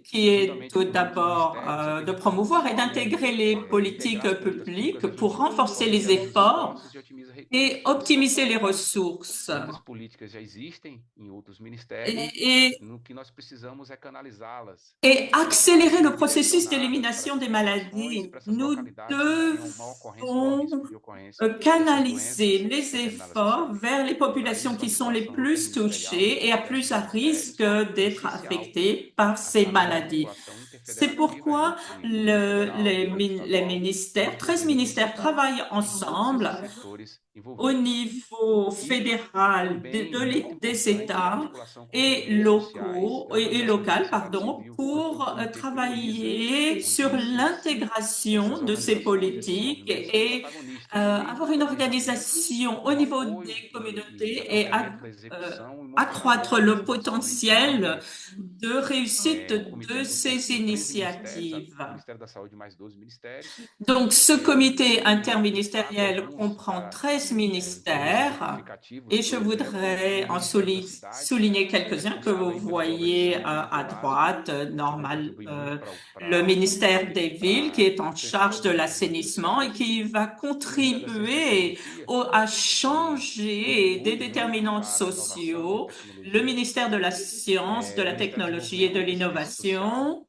qui est
juntamente
tout
com outros
d'abord
ministérios, é
de
permitido
promouvoir et d'intégrer les politiques
integrar as políticas
publiques
públicas
pour
regionais,
renforcer les
otimizar os
efforts
esforços e otimizar
et
recursos.
optimiser les ressources.
Muitas políticas já existem em outros ministérios.
Et,
No que nós precisamos é canalizá-las
et accélérer le processus
direcionadas para
d'élimination
essas
des
populações e
maladies.
para essas
Nous
localidades que têm uma maior ocorrência, maior risco
devons
de ocorrência dessas
canaliser
doenças
les
determinadas
efforts
socialmente.
vers les
Para
populations
isso, a
qui sont les
atuação
plus
interministerial
touchées et à
dos
plus à
diversos ministérios
risque
é
d'être
essencial.
affectées par ces
A
maladies.
articulação
C'est
interfederativa
pourquoi
entre governo federal, governo
les
estadual
ministères,
e
13
governo
ministères
municipal
travaillent
e todos
ensemble
esses setores
au
envolvidos.
niveau
E
fédéral
também muito
des
importante a
États
articulação com os
et
movimentos sociais
locaux
e
et
organizações da
locales,
sociedade
pardon,
civil, porque o
pour
comitê prioriza
travailler sur
onde
l'intégration
essas
de ces
organizações, esses
politiques
movimentos são
et
protagonistas e
avoir une
desenvolver
organisation au
o
niveau
apoio
des
e
communautés et
acompanhamento da execução e monitoramento
accroître
das
le
ações que foram
potentiel
feitas.
de réussite
O comitê
de
é
ces
composto por 13 ministérios,
initiatives.
o Ministério da Saúde mais 12 ministérios.
Donc, ce comité
Eu destaco
interministériel
alguns
comprend 13
valores
ministères
exemplificativos,
et je
por exemplo,
voudrais en
ministério da cidade,
souligner quelques-uns que vous
responsável aí pelas obras de
voyez
saneamento
à
básico,
droite,
que vai
normal,
contribuir muito
le ministère des Villes qui
para
est en
enfrentar
charge
as
de
emergências
l'assainissement et
sociais.
qui va
O Ministério da Ciência e
contribuer
Tecnologia,
à
que
changer des
contribui muito
déterminants
para a inovação e
sociaux, le
tecnologia.
ministère de la Science, de
O
la
Ministério do
Technologie et de
Desenvolvimento e Assistência Social,
l'Innovation,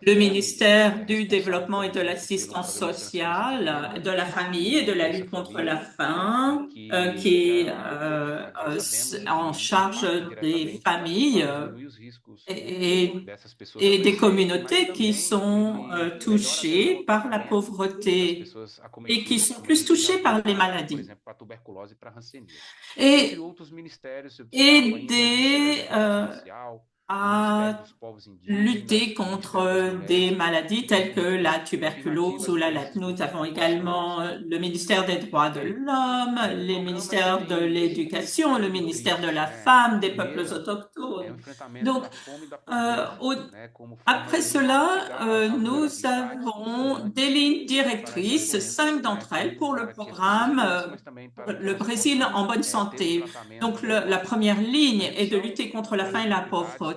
le ministère du Développement et de l'Assistance sociale, de la famille et de la lutte contre la faim, qui est en charge des familles et des communautés qui sont touchées par la pauvreté et qui sont plus touchées par les maladies. Et aider à lutter contre des maladies telles que la tuberculose ou la lèpre. Nous avons également le ministère des droits de l'homme, les ministères de l'éducation, le ministère de la femme, des peuples autochtones. Donc, après cela, nous avons des lignes directrices, 5 d'entre elles, pour le programme Le Brésil en bonne santé. Donc, la première ligne est de lutter contre la faim et la pauvreté,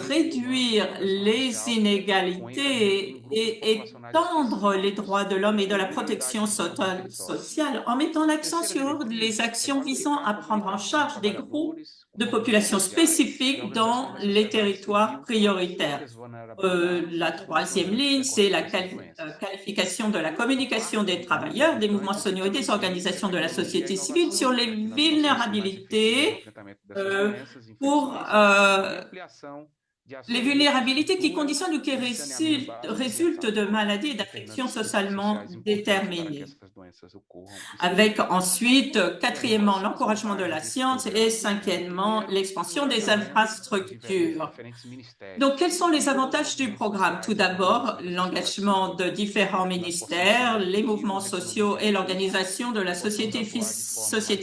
réduire les inégalités et étendre les droits de l'homme et de la protection sociale en mettant l'accent sur les actions visant à prendre en charge des groupes de populations spécifiques dans les territoires prioritaires. La troisième ligne, c'est la qualification de la communication des travailleurs, des mouvements sociaux et des organisations de la société civile sur les vulnérabilités les vulnérabilités qui conditionnent ou qui résultent de maladies et d'affections socialement déterminées. Avec ensuite, quatrièmement, l'encouragement de la science et cinquièmement, l'expansion des infrastructures. Donc, quels sont les avantages du programme? Tout d'abord, l'engagement de différents ministères, les mouvements sociaux et l'organisation de la société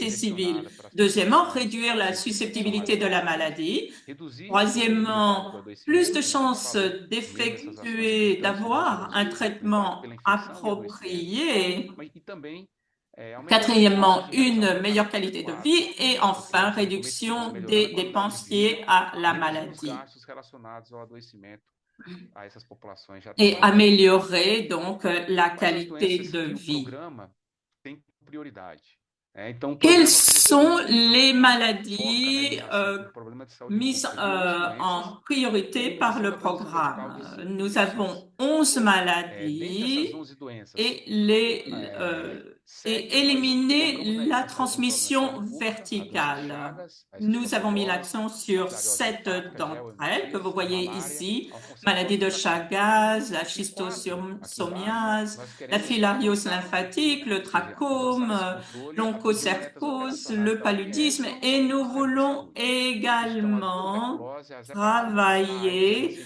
civile. Deuxièmement, réduire la susceptibilité de la maladie. Troisièmement, plus de chances d'avoir un traitement approprié. Quatrièmement, une meilleure qualité de vie. Et enfin, réduction des dépenses liées à la maladie. Et améliorer donc la qualité de vie. Quelles sont les maladies mises en priorité par le programme? Nous avons 11 maladies et éliminer la transmission verticale. Nous avons mis l'accent sur 7 d'entre elles que vous voyez ici. Maladie de Chagas, la schistosomiase, la filariose lymphatique, le trachome, l'onchocercose, le paludisme et nous voulons également travailler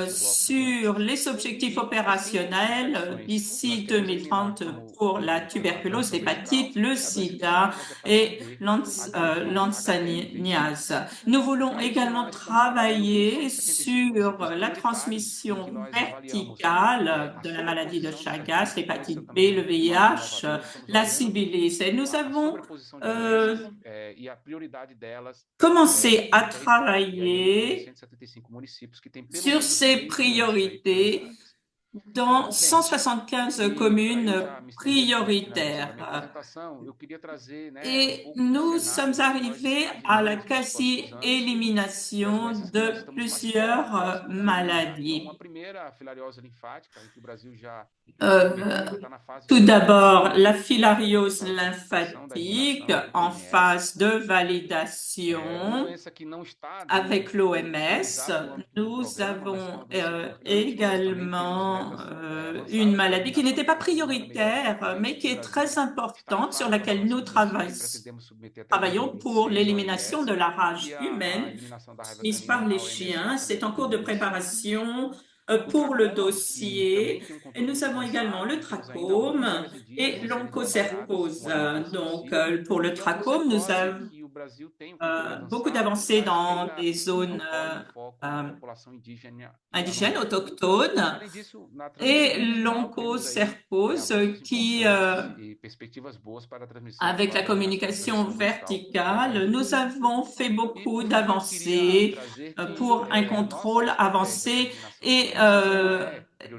sur les objectifs opérationnels d'ici 2030 pour la tuberculose, l'hépatite, le sida et l'hanseníase. Nous voulons également travailler sur la transmission verticale de la maladie de Chagas, l'hépatite B, le VIH, la syphilis. Et nous avons commencé à travailler sur ces priorités dans 175 communes prioritaires. Et nous sommes arrivés à la quasi-élimination de plusieurs maladies. Tout d'abord, la filariose lymphatique en phase de validation avec l'OMS. Nous avons également une maladie qui n'était pas prioritaire, mais qui est très importante, sur laquelle nous travaillons pour l'élimination de la rage humaine mise par les chiens. C'est en cours de préparation pour le dossier. Et nous avons également le trachome et l'onchocercose. Donc, pour le trachome, nous avons beaucoup d'avancées dans des zones indigènes, autochtones, et l'onchocercose qui, avec la communication verticale, nous avons fait beaucoup d'avancées pour un contrôle avancé et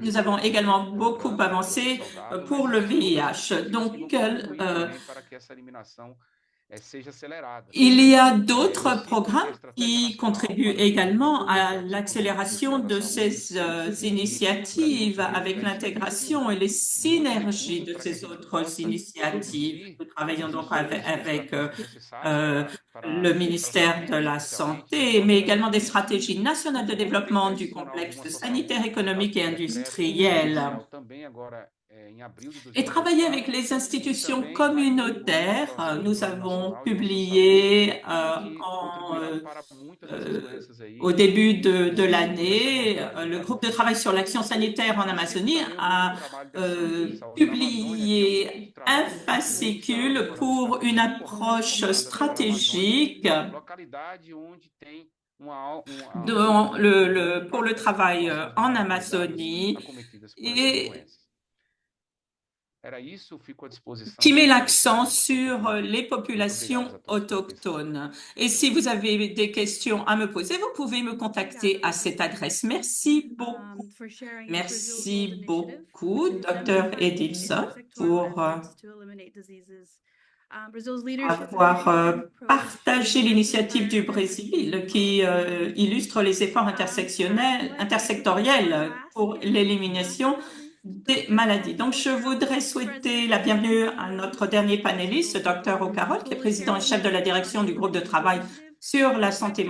nous avons également beaucoup avancé pour le VIH. Donc, Il y a d'autres programmes qui contribuent également à l'accélération de ces initiatives avec l'intégration et les synergies de ces autres initiatives. Nous travaillons donc avec le ministère de la Santé, mais également des stratégies nationales de développement du complexe sanitaire, économique et industriel. Et travailler avec les institutions communautaires. Nous avons publié au début de l'année, le groupe de travail sur l'action sanitaire en Amazonie a publié un fascicule pour une approche stratégique pour le travail en Amazonie et qui met l'accent sur les populations autochtones. Et si vous avez des questions à me poser, vous pouvez me contacter à cette adresse. Merci beaucoup. Merci beaucoup, Dr. Edilson, pour avoir partagé l'initiative du Brésil qui illustre les efforts intersectoriels pour l'élimination des maladies. Donc, je voudrais souhaiter la bienvenue à notre dernier panéliste, Dr. O'Carroll, qui est président et chef de la direction du groupe de travail sur la santé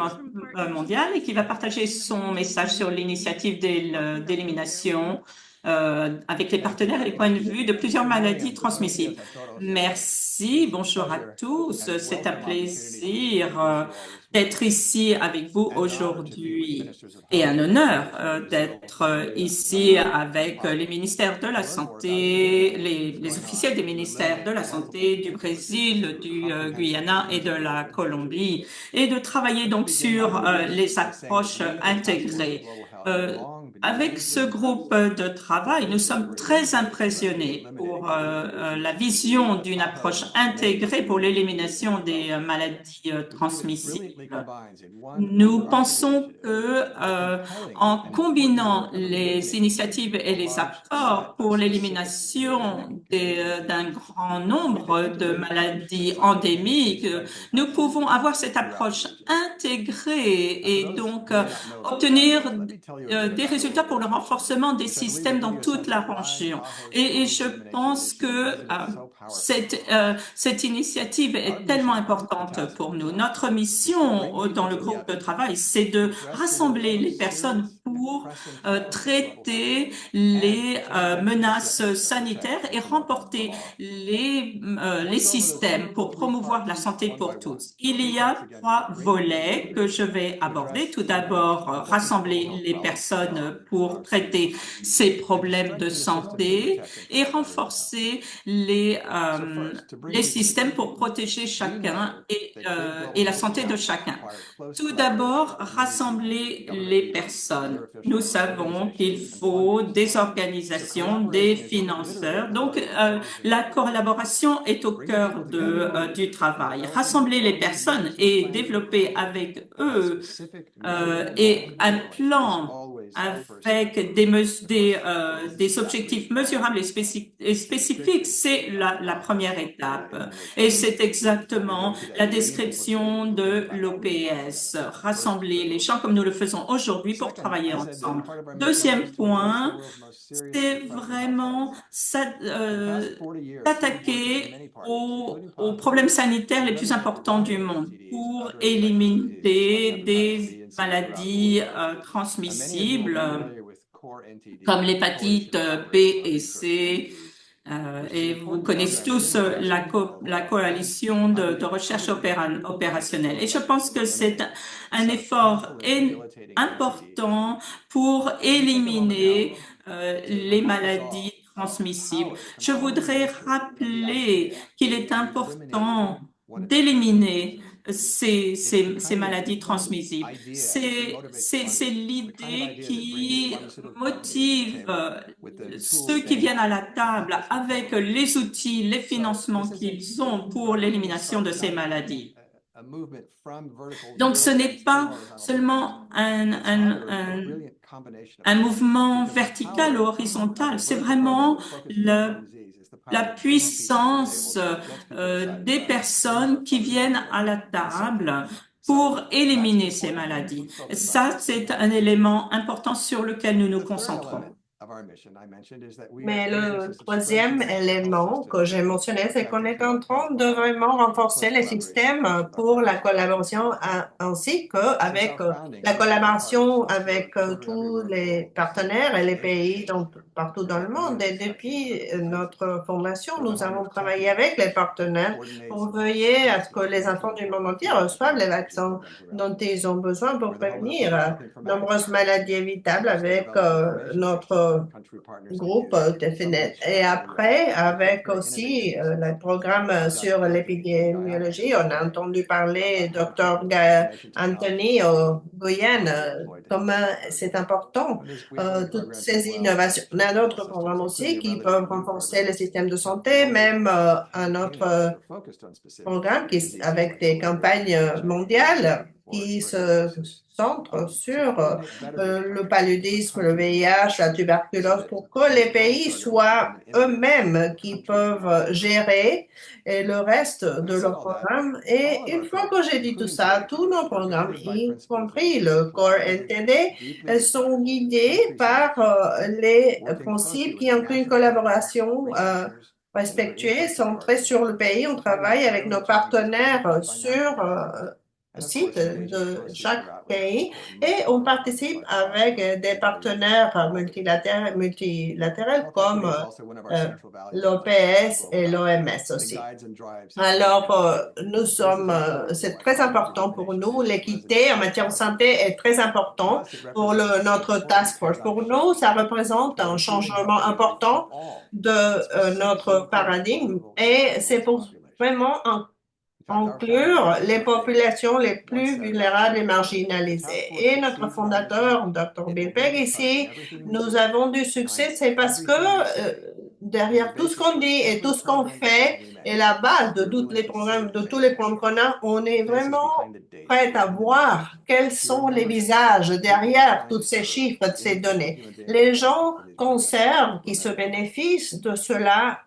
mondiale et qui va partager son message sur l'initiative d'élimination avec les partenaires et les points de vue de plusieurs maladies transmissibles. Merci, bonjour à tous. C'est un plaisir d'être ici avec vous aujourd'hui et un honneur d'être ici avec les ministères de la Santé, les officiels des ministères de la Santé du Brésil, du Guyana et de la Colombie et de travailler donc sur les approches intégrées. Avec ce groupe de travail, nous sommes très impressionnés pour la vision d'une approche intégrée pour l'élimination des maladies transmissibles. Nous pensons que en combinant les initiatives et les apports pour l'élimination d'un grand nombre de maladies endémiques, nous pouvons avoir cette approche intégrée et donc obtenir des résultats pour le renforcement des systèmes dans toute la région. Et je pense que cette initiative est tellement importante pour nous. Notre mission dans le groupe de travail, c'est de rassembler les personnes pour traiter les menaces sanitaires et remporter les systèmes pour promouvoir la santé pour tous. Il y a 3 volets que je vais aborder. Tout d'abord, rassembler les personnes pour traiter ces problèmes de santé et renforcer les systèmes pour protéger chacun et la santé de chacun. Tout d'abord, rassembler les personnes. Nous savons qu'il faut des organisations, des financeurs. Donc, la collaboration est au cœur du travail. Rassembler les personnes et développer avec eux et un plan avec des objectifs mesurables et spécifiques, c'est la première étape. Et c'est exactement la description de l'OPS, rassembler les gens comme nous le faisons aujourd'hui pour travailler ensemble. Deuxième point, c'est vraiment s'attaquer aux problèmes sanitaires les plus importants du monde pour éliminer des maladies transmissibles comme l'hépatite B et C. Et vous connaissez tous la coalition de recherche opérationnelle. Et je pense que c'est un effort important pour éliminer les maladies transmissibles. Je voudrais rappeler qu'il est important d'éliminer ces maladies transmissibles. C'est l'idée qui motive ceux qui viennent à la table avec les outils, les financements qu'ils ont pour l'élimination de ces maladies. Donc, ce n'est pas seulement un mouvement vertical ou horizontal, c'est vraiment la puissance des personnes qui viennent à la table pour éliminer ces maladies. Ça, c'est un élément important sur lequel nous nous concentrons.
Mais le troisième élément que j'ai mentionné, c'est qu'on est en train de vraiment renforcer les systèmes pour la collaboration ainsi qu'avec la collaboration avec tous les partenaires et les pays partout dans le monde. Et depuis notre fondation, nous avons travaillé avec les partenaires pour veiller à ce que les enfants du monde entier reçoivent les vaccins dont ils ont besoin pour prévenir nombreuses maladies évitables avec notre groupe Definet. Et après, avec aussi le programme sur l'épidémiologie, on a entendu parler Dr. Anthony au Guyane, comment c'est important, toutes ces innovations. On a d'autres programmes aussi qui peuvent renforcer le système de santé, même un autre programme avec des campagnes mondiales qui se centrent sur le paludisme, le VIH, la tuberculose, pour que les pays soient eux-mêmes qui peuvent gérer et le reste de leur programme. Et une fois que j'ai dit tout ça, tous nos programmes, y compris le Core NTD, sont guidés par les principes qui incluent une collaboration respectueuse, centrée sur le pays. On travaille avec nos partenaires sur site de chaque pays et on participe avec des partenaires multilatéraux comme l'OPS et l'OMS aussi. Alors, c'est très important pour nous. L'équité en matière de santé est très important pour notre task force. Pour nous, ça représente un changement important de notre paradigme et c'est pour vraiment inclure les populations les plus vulnérables et marginalisées. Et notre fondateur, Dr. Bill Pegg, ici, nous avons du succès, c'est parce que derrière tout ce qu'on dit et tout ce qu'on fait, et la base de tous les programmes qu'on a, on est vraiment prêt à voir quels sont les visages derrière tous ces chiffres, de ces données. Les gens conservent qui se bénéficient de cela,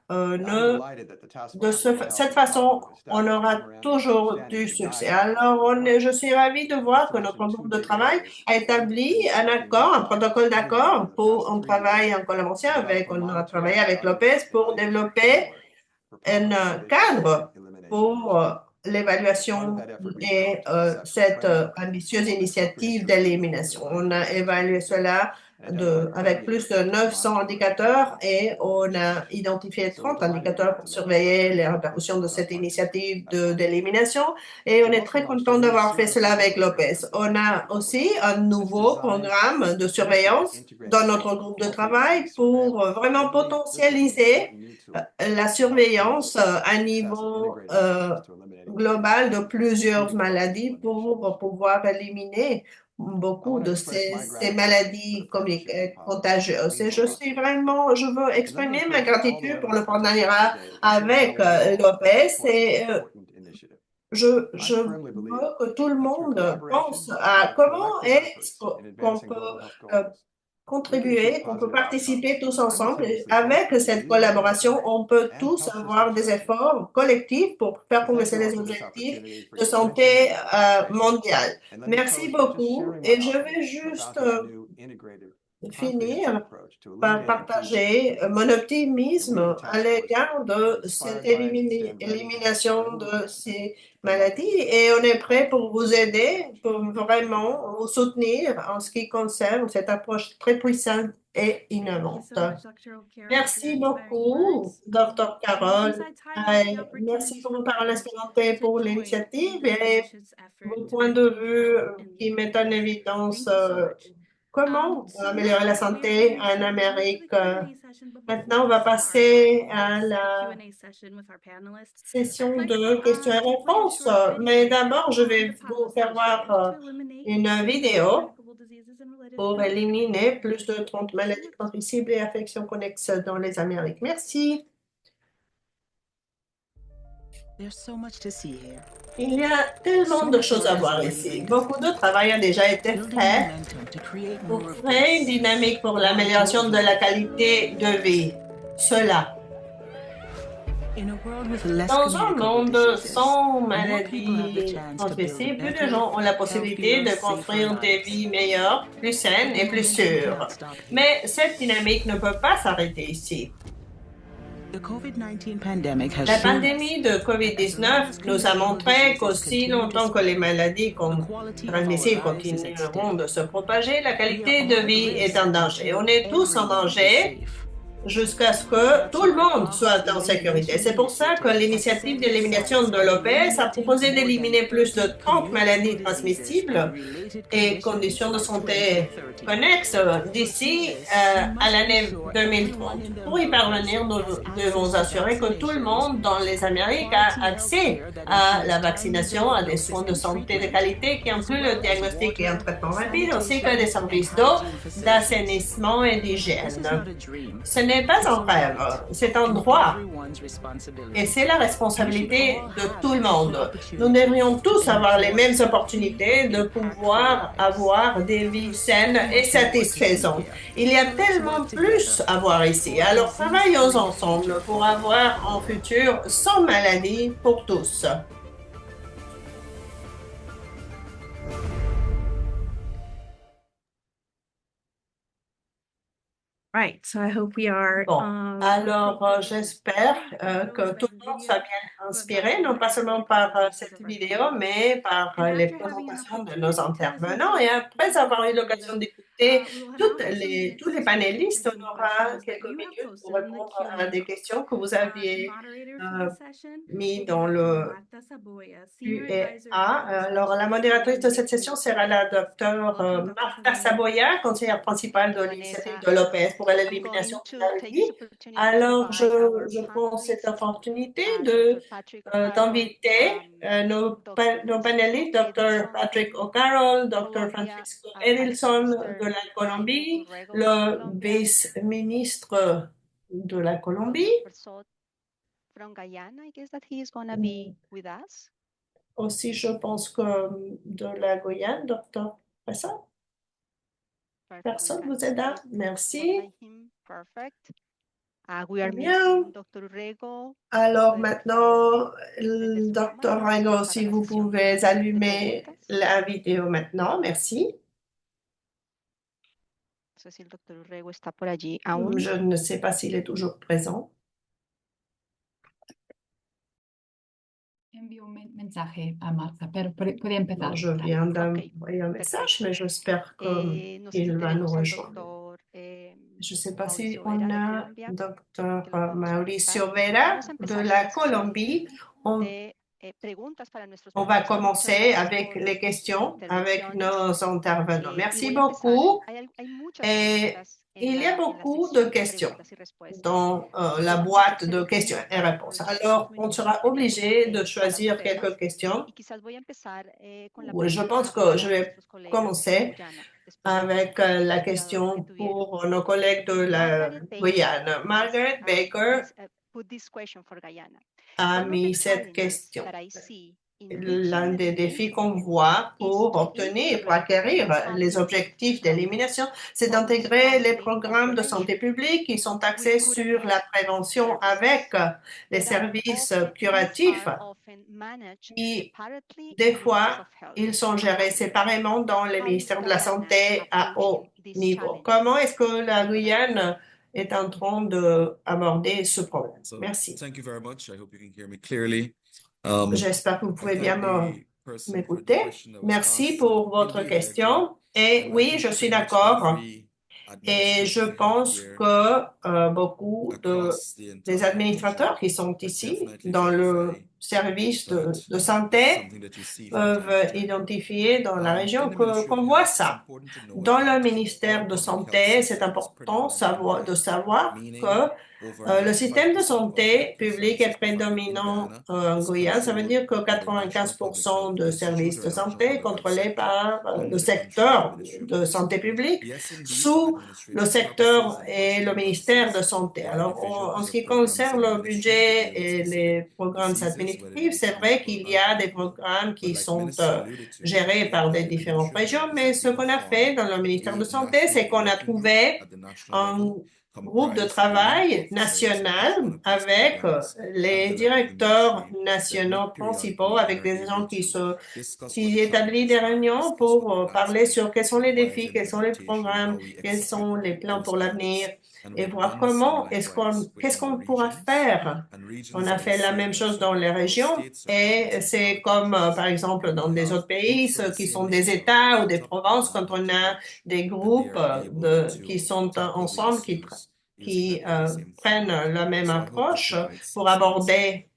cette façon, on aura toujours du succès. Alors, je suis ravie de voir que notre groupe de travail a établi un protocole d'accord on travaille en collaboration on a travaillé avec l'OPS pour développer un cadre pour l'évaluation et cette ambitieuse initiative d'élimination. On a évalué cela avec plus de 900 indicateurs et on a identifié 30 indicateurs pour surveiller les répercussions de cette initiative d'élimination et on est très content d'avoir fait cela avec l'OPS. On a aussi un nouveau programme de surveillance dans notre groupe de travail pour vraiment potentialiser la surveillance à niveau global de plusieurs maladies pour pouvoir éliminer beaucoup de ces maladies contagieuses. Et je veux exprimer ma gratitude pour le partenariat avec l'OPS et je veux que tout le monde pense à comment est-ce qu'on peut contribuer, qu'on peut participer tous ensemble. Avec cette collaboration, on peut tous avoir des efforts collectifs pour faire progresser les objectifs de santé mondiale. Merci beaucoup et je vais juste finir par partager mon optimisme à l'égard de cette élimination de ces maladies et on est prêt pour vous aider, pour vraiment vous soutenir en ce qui concerne cette approche très puissante et innovante. Merci beaucoup, Dr. Carol. Merci pour vos paroles inspirantes pour l'initiative et vos points de vue qui mettent en évidence comment améliorer la santé en Amérique. Maintenant, on va passer à la session de questions et réponses. Mais d'abord, je vais vous faire voir une vidéo pour éliminer plus de 30 maladies transmissibles et affections connexes dans les Amériques. Merci. Il y a tellement de choses à voir ici. Beaucoup de travail a déjà été fait pour créer une dynamique pour l'amélioration de la qualité de vie. Cela Dans un monde sans maladies transmissibles, plus de gens ont la possibilité de construire des vies meilleures, plus saines et plus sûres. Mais cette dynamique ne peut pas s'arrêter ici. La pandémie de COVID-19 nous a montré qu'aussi longtemps que les maladies transmissibles continueront de se propager, la qualité de vie est en danger. On est tous en danger jusqu'à ce que tout le monde soit en sécurité. C'est pour ça que l'initiative d'élimination de l'OPS a proposé d'éliminer plus de 30 maladies transmissibles et conditions de santé connexes d'ici à l'année 2030. Pour y parvenir, nous devons assurer que tout le monde dans les Amériques a accès à la vaccination, à des soins de santé de qualité qui incluent le diagnostic et un traitement rapide, ainsi que des services d'eau, d'assainissement et d'hygiène. Ce n'est pas un rêve, c'est un droit. Et c'est la responsabilité de tout le monde. Nous devrions tous avoir les mêmes opportunités de pouvoir avoir des vies saines et satisfaisantes. Il y a tellement plus à voir ici. Alors travaillons ensemble pour avoir un futur sans maladie pour tous.
Right, so I hope we are.
Bon, alors j'espère que tout le monde soit bien inspiré, non pas seulement par cette vidéo, mais par les présentations de nos intervenants. Et après avoir eu l'occasion d'écouter tous les panélistes, on aura quelques minutes pour répondre à des questions que vous aviez mis dans le Q&A. Alors, la modératrice de cette session sera la docteure Martha Saboya, conseillère principale de l'initiative de l'OPS pour l'élimination de la maladie. Alors, je prends cette opportunité d'inviter nos panélistes, Dr. Patrick O'Carroll, Dr. Francisco Edelson de la Colombie, le vice-ministre de la Colombie. Aussi, je pense que de la Guyane, Dr. Presson. Personne vous aide là? Merci. Bien. Alors maintenant, Dr. Rego, si vous pouvez allumer la vidéo maintenant, merci. Je ne sais pas s'il est toujours présent.
Envío un mensaje a Marta, pero puede empezar.
Je viens d'envoyer un message, mais j'espère qu'il va nous rejoindre. Je ne sais pas si on a Dr. Mauricio Vera de la Colombie. On va commencer avec les questions avec nos intervenants. Merci beaucoup. Et il y a beaucoup de questions dans la boîte de questions et réponses. Alors, on sera obligé de choisir quelques questions. Je pense que je vais commencer avec la question pour nos collègues de la Guyane. Margaret Baker a mis cette question. L'un des défis qu'on voit pour acquérir les objectifs d'élimination, c'est d'intégrer les programmes de santé publique qui sont axés sur la prévention avec les services curatifs qui, des fois, ils sont gérés séparément dans les ministères de la Santé à haut niveau. Comment est-ce que la Guyane est en train d'aborder ce problème? Merci. J'espère que vous pouvez bien m'écouter. Merci pour votre question. Et oui, je suis d'accord. Et je pense que beaucoup des administrateurs qui sont ici dans le service de santé peuvent identifier dans la région qu'on voit ça. Dans le ministère de Santé, c'est important de savoir que le système de santé public est prédominant en Guyane. Ça veut dire que 95% de services de santé est contrôlé par le secteur de santé publique sous le secteur et le ministère de Santé. Alors, en ce qui concerne le budget et les programmes administratifs, c'est vrai qu'il y a des programmes qui sont gérés par des différentes régions, mais ce qu'on a fait dans le ministère de Santé, c'est qu'on a trouvé un groupe de travail national avec les directeurs nationaux principaux, avec des gens qui établissent des réunions pour parler sur quels sont les défis, quels sont les programmes, quels sont les plans pour l'avenir et voir qu'est-ce qu'on pourra faire. On a fait la même chose dans les régions et c'est comme, par exemple, dans des autres pays, ceux qui sont des États ou des provinces, quand on a des groupes qui sont ensemble, qui prennent la même approche pour aborder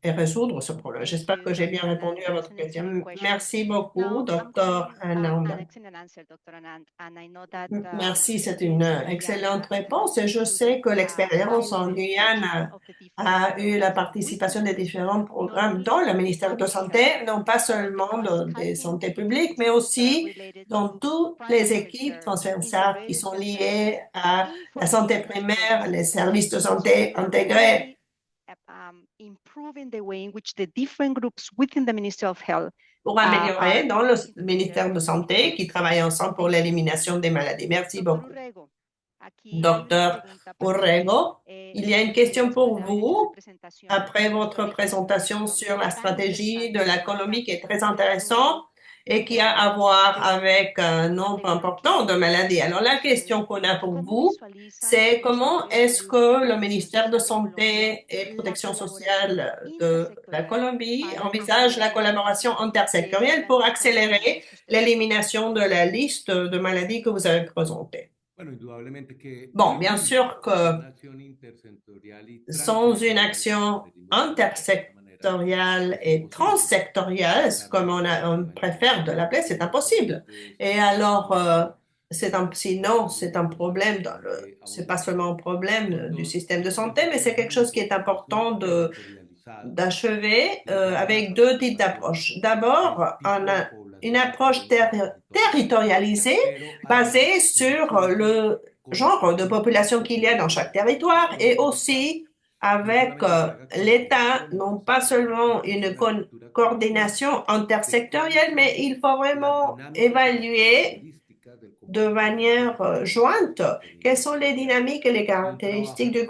et résoudre ce problème. J'espère que j'ai bien répondu à votre question. Merci beaucoup, Dr. Anand. Merci, c'est une excellente réponse et je sais que l'expérience en Guyane a eu la participation des différents programmes dans le ministère de Santé, non pas seulement de santé publique, mais aussi dans toutes les équipes transversales qui sont liées à la santé primaire, les services de santé intégrés. Pour améliorer dans le ministère de Santé qui travaille ensemble pour l'élimination des maladies. Merci beaucoup. Docteur Urrego, il y a une question pour vous après votre présentation sur la stratégie de la Colombie qui est très intéressante et qui a à voir avec un nombre important de maladies. Alors, la question qu'on a pour vous, c'est comment est-ce que le ministère de Santé et Protection sociale de la Colombie envisage la collaboration intersectorielle pour accélérer l'élimination de la liste de maladies que vous avez présentées? Bon, bien sûr que sans une action intersectorielle et transsectorielle, comme on préfère de l'appeler, c'est impossible. Et alors, sinon, c'est un problème, c'est pas seulement un problème du système de santé, mais c'est quelque chose qui est important d'achever avec deux types d'approches. D'abord, une approche territorialisée basée sur le genre de population qu'il y a dans chaque territoire et aussi avec l'État, non pas seulement une coordination intersectorielle, mais il faut vraiment évaluer de manière jointe quelles sont les dynamiques et les caractéristiques du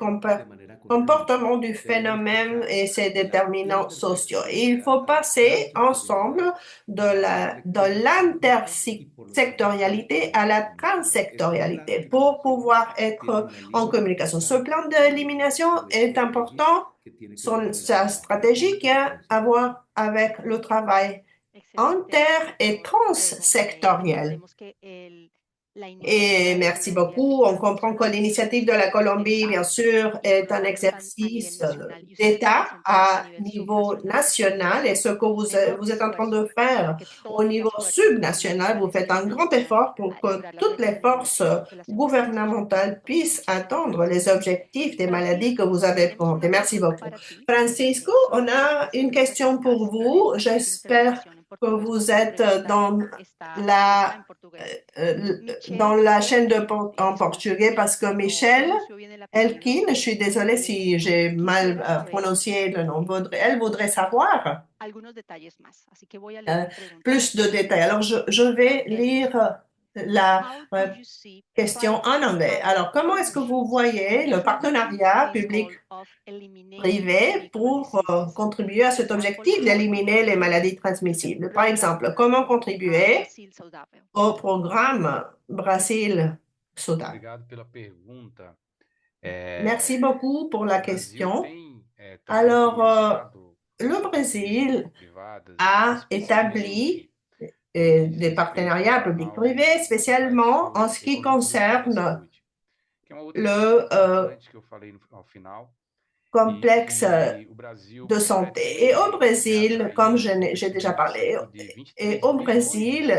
comportement du phénomène et ses déterminants sociaux. Et il faut passer ensemble de l'intersectorialité à la transsectorialité pour pouvoir être en communication. Ce plan d'élimination est important, sa stratégie qui a à voir avec le travail inter- et transsectoriel. Et merci beaucoup. On comprend que l'initiative de la Colombie, bien sûr, est un exercice d'État à niveau national et ce que vous êtes en train de faire au niveau subnational, vous faites un grand effort pour que toutes les forces gouvernementales puissent atteindre les objectifs des maladies que vous avez présentées. Merci beaucoup. Francisco, on a une question pour vous. J'espère que vous êtes dans la chaîne en portugais parce que Michelle Elkin, je suis désolée si j'ai mal prononcé le nom, elle voudrait savoir plus de détails. Alors, je vais lire la question en anglais. Alors, comment est-ce que vous voyez le partenariat public-privé pour contribuer à cet objectif d'éliminer les maladies transmissibles? Par exemple, comment contribuer au programme Brasil-Soudan? Merci beaucoup pour la question. Alors, le Brésil a établi des partenariats publics-privés, spécialement en ce qui concerne le complexe de santé. Et au Brésil, comme j'ai déjà parlé, et au Brésil,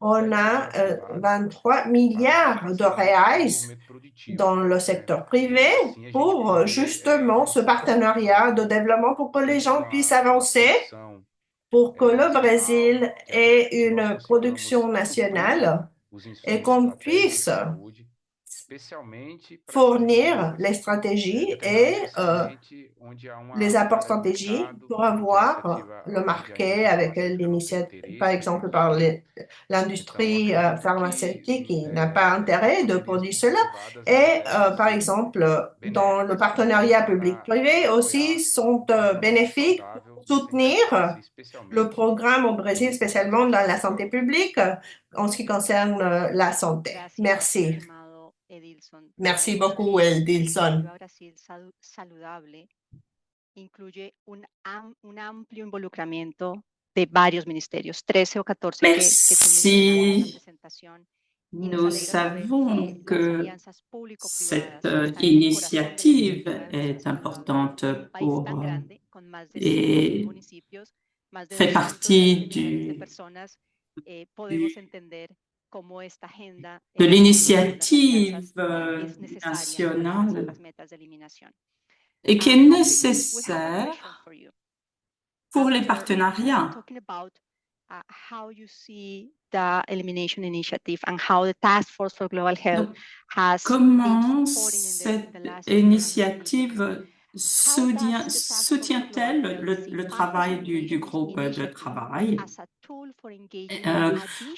on a 23 milliards de reais dans le secteur privé pour justement ce partenariat de développement pour que les gens puissent avancer, pour que le Brésil ait une production nationale et qu'on puisse fournir les stratégies et les apports stratégiques pour avoir le marqué avec l'initiative, par exemple par l'industrie pharmaceutique qui n'a pas intérêt de produire cela. Et par exemple, dans le partenariat public-privé aussi sont bénéfiques pour soutenir le programme au Brésil, spécialement dans la santé publique, en ce qui concerne la santé. Merci. Merci beaucoup, Edilson.
Incluye un amplio involucramiento de varios ministerios, 13 o 14 que tuvimos en la presentación.
Nous savons que cette initiative est importante pour et fait partie de l'initiative nationale et qui est nécessaire pour les partenariats. Donc, comment cette initiative soutient-elle le travail du groupe de travail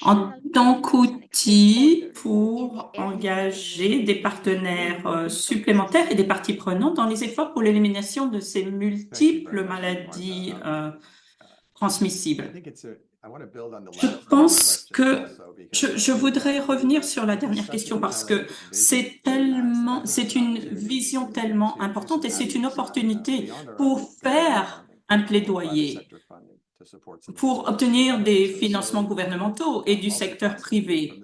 en tant qu'outil pour engager des partenaires supplémentaires et des parties prenantes dans les efforts pour l'élimination de ces multiples maladies transmissible. Je pense que je voudrais revenir sur la dernière question parce que c'est une vision tellement importante et c'est une opportunité pour faire un plaidoyer pour obtenir des financements gouvernementaux et du secteur privé.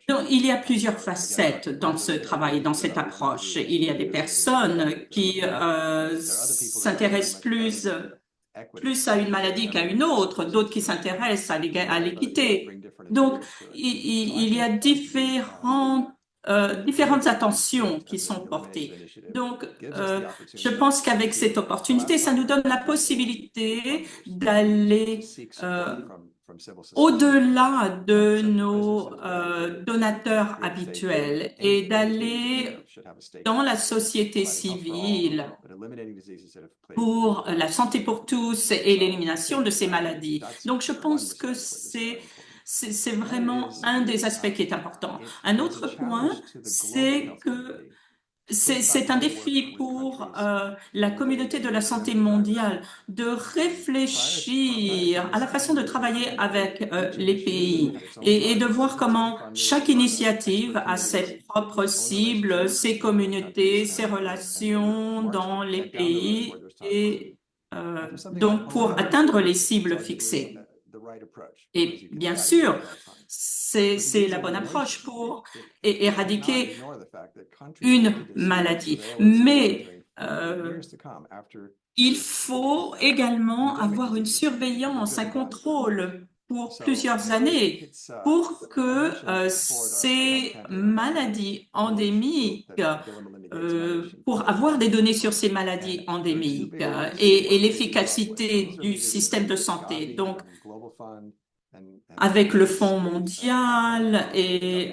Donc, il y a plusieurs facettes dans ce travail, dans cette approche. Il y a des personnes qui s'intéressent plus à une maladie qu'à une autre, d'autres qui s'intéressent à l'équité. Donc, il y a différentes attentions qui sont portées. Donc, je pense qu'avec cette opportunité, ça nous donne la possibilité d'aller au-delà de nos donateurs habituels et d'aller dans la société civile pour la santé pour tous et l'élimination de ces maladies. Donc, je pense que c'est vraiment un des aspects qui est important. Un autre point, c'est que c'est un défi pour la communauté de la santé mondiale de réfléchir à la façon de travailler avec les pays et de voir comment chaque initiative a ses propres cibles, ses communautés, ses relations dans les pays et donc pour atteindre les cibles fixées. Et bien sûr, c'est la bonne approche pour éradiquer une maladie. Mais il faut également avoir une surveillance, un contrôle pour plusieurs années pour que ces maladies endémiques, pour avoir des données sur ces maladies endémiques et l'efficacité du système de santé. Donc, avec le Fonds mondial et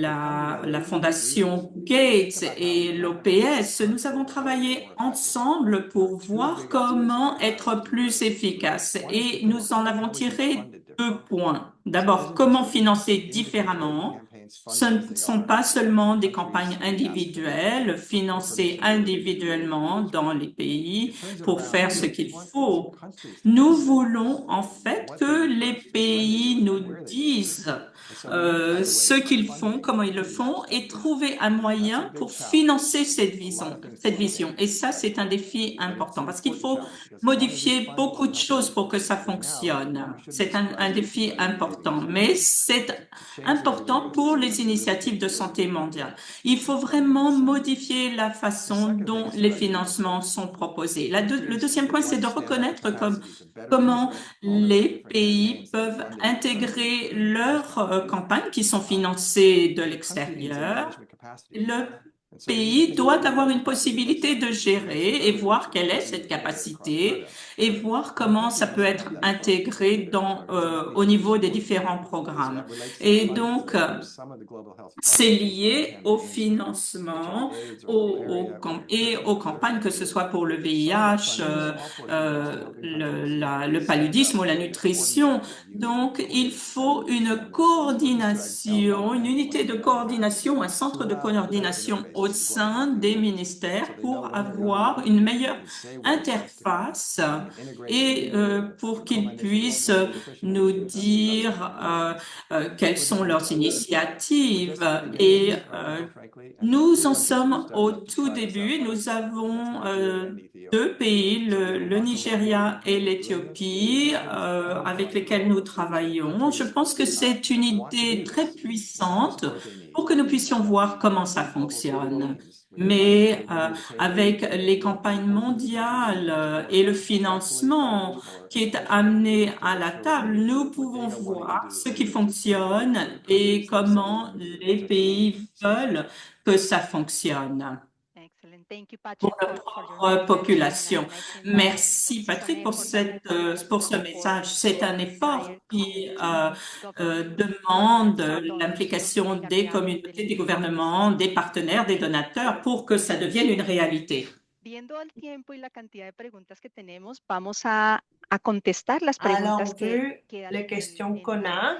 la Fondation Gates et l'OPS, nous avons travaillé ensemble pour voir comment être plus efficace et nous en avons tiré 2 points. D'abord, comment financer différemment. Ce ne sont pas seulement des campagnes individuelles, financées individuellement dans les pays pour faire ce qu'il faut. Nous voulons en fait que les pays nous disent ce qu'ils font, comment ils le font et trouver un moyen pour financer cette vision. Et ça, c'est un défi important parce qu'il faut modifier beaucoup de choses pour que ça fonctionne. C'est un défi important, mais c'est important pour les initiatives de santé mondiale. Il faut vraiment modifier la façon dont les financements sont proposés. Le deuxième point, c'est de reconnaître comment les pays peuvent intégrer leurs campagnes qui sont financées de l'extérieur. pays doit avoir une possibilité de gérer et voir quelle est cette capacité et voir comment ça peut être intégré au niveau des différents programmes. Et donc, c'est lié au financement et aux campagnes, que ce soit pour le VIH, le paludisme ou la nutrition. Donc, il faut une coordination, une unité de coordination, un centre de coordination au sein des ministères pour avoir une meilleure interface et pour qu'ils puissent nous dire quelles sont leurs initiatives. Et nous en sommes au tout début. Nous avons deux pays, le Nigeria et l'Éthiopie, avec lesquels nous travaillons. Je pense que c'est une idée très puissante pour que nous puissions voir comment ça fonctionne. Mais avec les campagnes mondiales et le financement qui est amené à la table, nous pouvons voir ce qui fonctionne et comment les pays veulent que ça fonctionne pour leur propre population. Merci Patrick pour ce message. C'est un effort qui demande l'implication des communautés, des gouvernements, des partenaires, des donateurs pour que ça devienne une réalité.
Alors, vu les questions qu'on a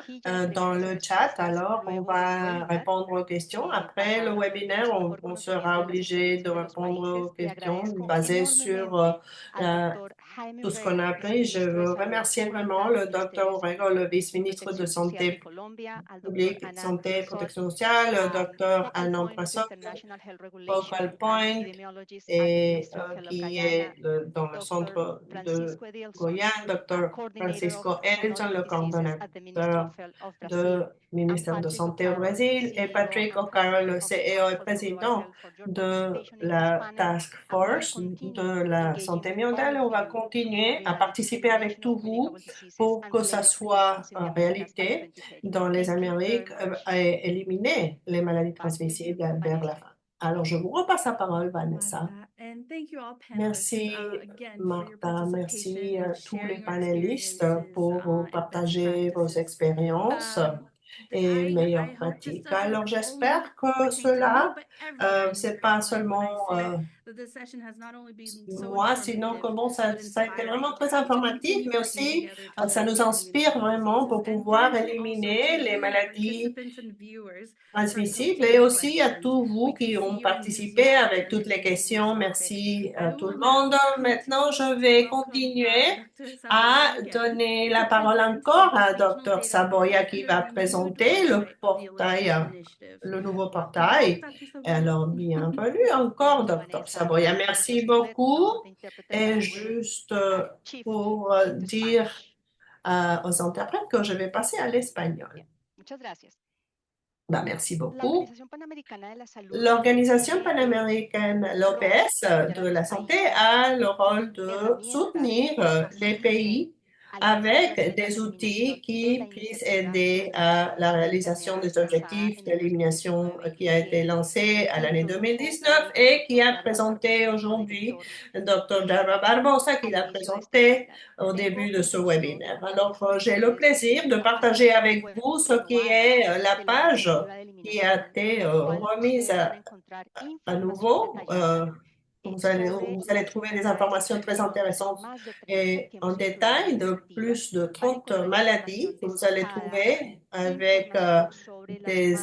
dans le chat, alors on va répondre aux questions. Après le webinaire, on sera obligé de répondre aux questions basées sur tout ce qu'on a appris. Je veux remercier vraiment le Dr. Orrego, le vice-ministre de Santé publique, Santé et Protection sociale, le Dr. Anand Prasad, Focal Point, et qui est dans le centre de Goya, Dr. Francisco Edison, le coordonnateur du ministère de Santé au Brésil, et Patrick O'Carroll, le CEO et président de la Task Force de la santé mondiale. On va continuer à participer avec tous vous pour que ça soit en réalité dans les Amériques et éliminer les maladies transmissibles vers la fin. Alors, je vous repasse la parole, Vanessa. Merci, Martha. Merci à tous les panélistes pour partager vos expériences et meilleures pratiques. Alors, j'espère que cela, c'est pas seulement moi, sinon comment ça a été vraiment très informatif, mais aussi ça nous inspire vraiment pour pouvoir éliminer les maladies transmissibles et aussi à tous vous qui ont participé avec toutes les questions. Merci à tout le monde. Maintenant, je vais continuer à donner la parole encore à Dr. Saboya qui va présenter le portail, le nouveau portail. Alors, bienvenue encore, Dr. Saboya. Merci beaucoup. Et juste pour dire aux interprètes que je vais passer à l'espagnol. Merci beaucoup. L'Organisation panaméricaine, l'OPS de la santé, a le rôle de soutenir les pays avec des outils qui puissent aider à la réalisation des objectifs d'élimination qui a été lancé à l'année 2019 et qui a présenté aujourd'hui Dr. Dara Barbosa, qui l'a présenté au début de ce webinaire. Alors, j'ai le plaisir de partager avec vous ce qui est la page qui a été remise à nouveau. Vous allez trouver des informations très intéressantes et en détail de plus de 30 maladies que vous allez trouver avec des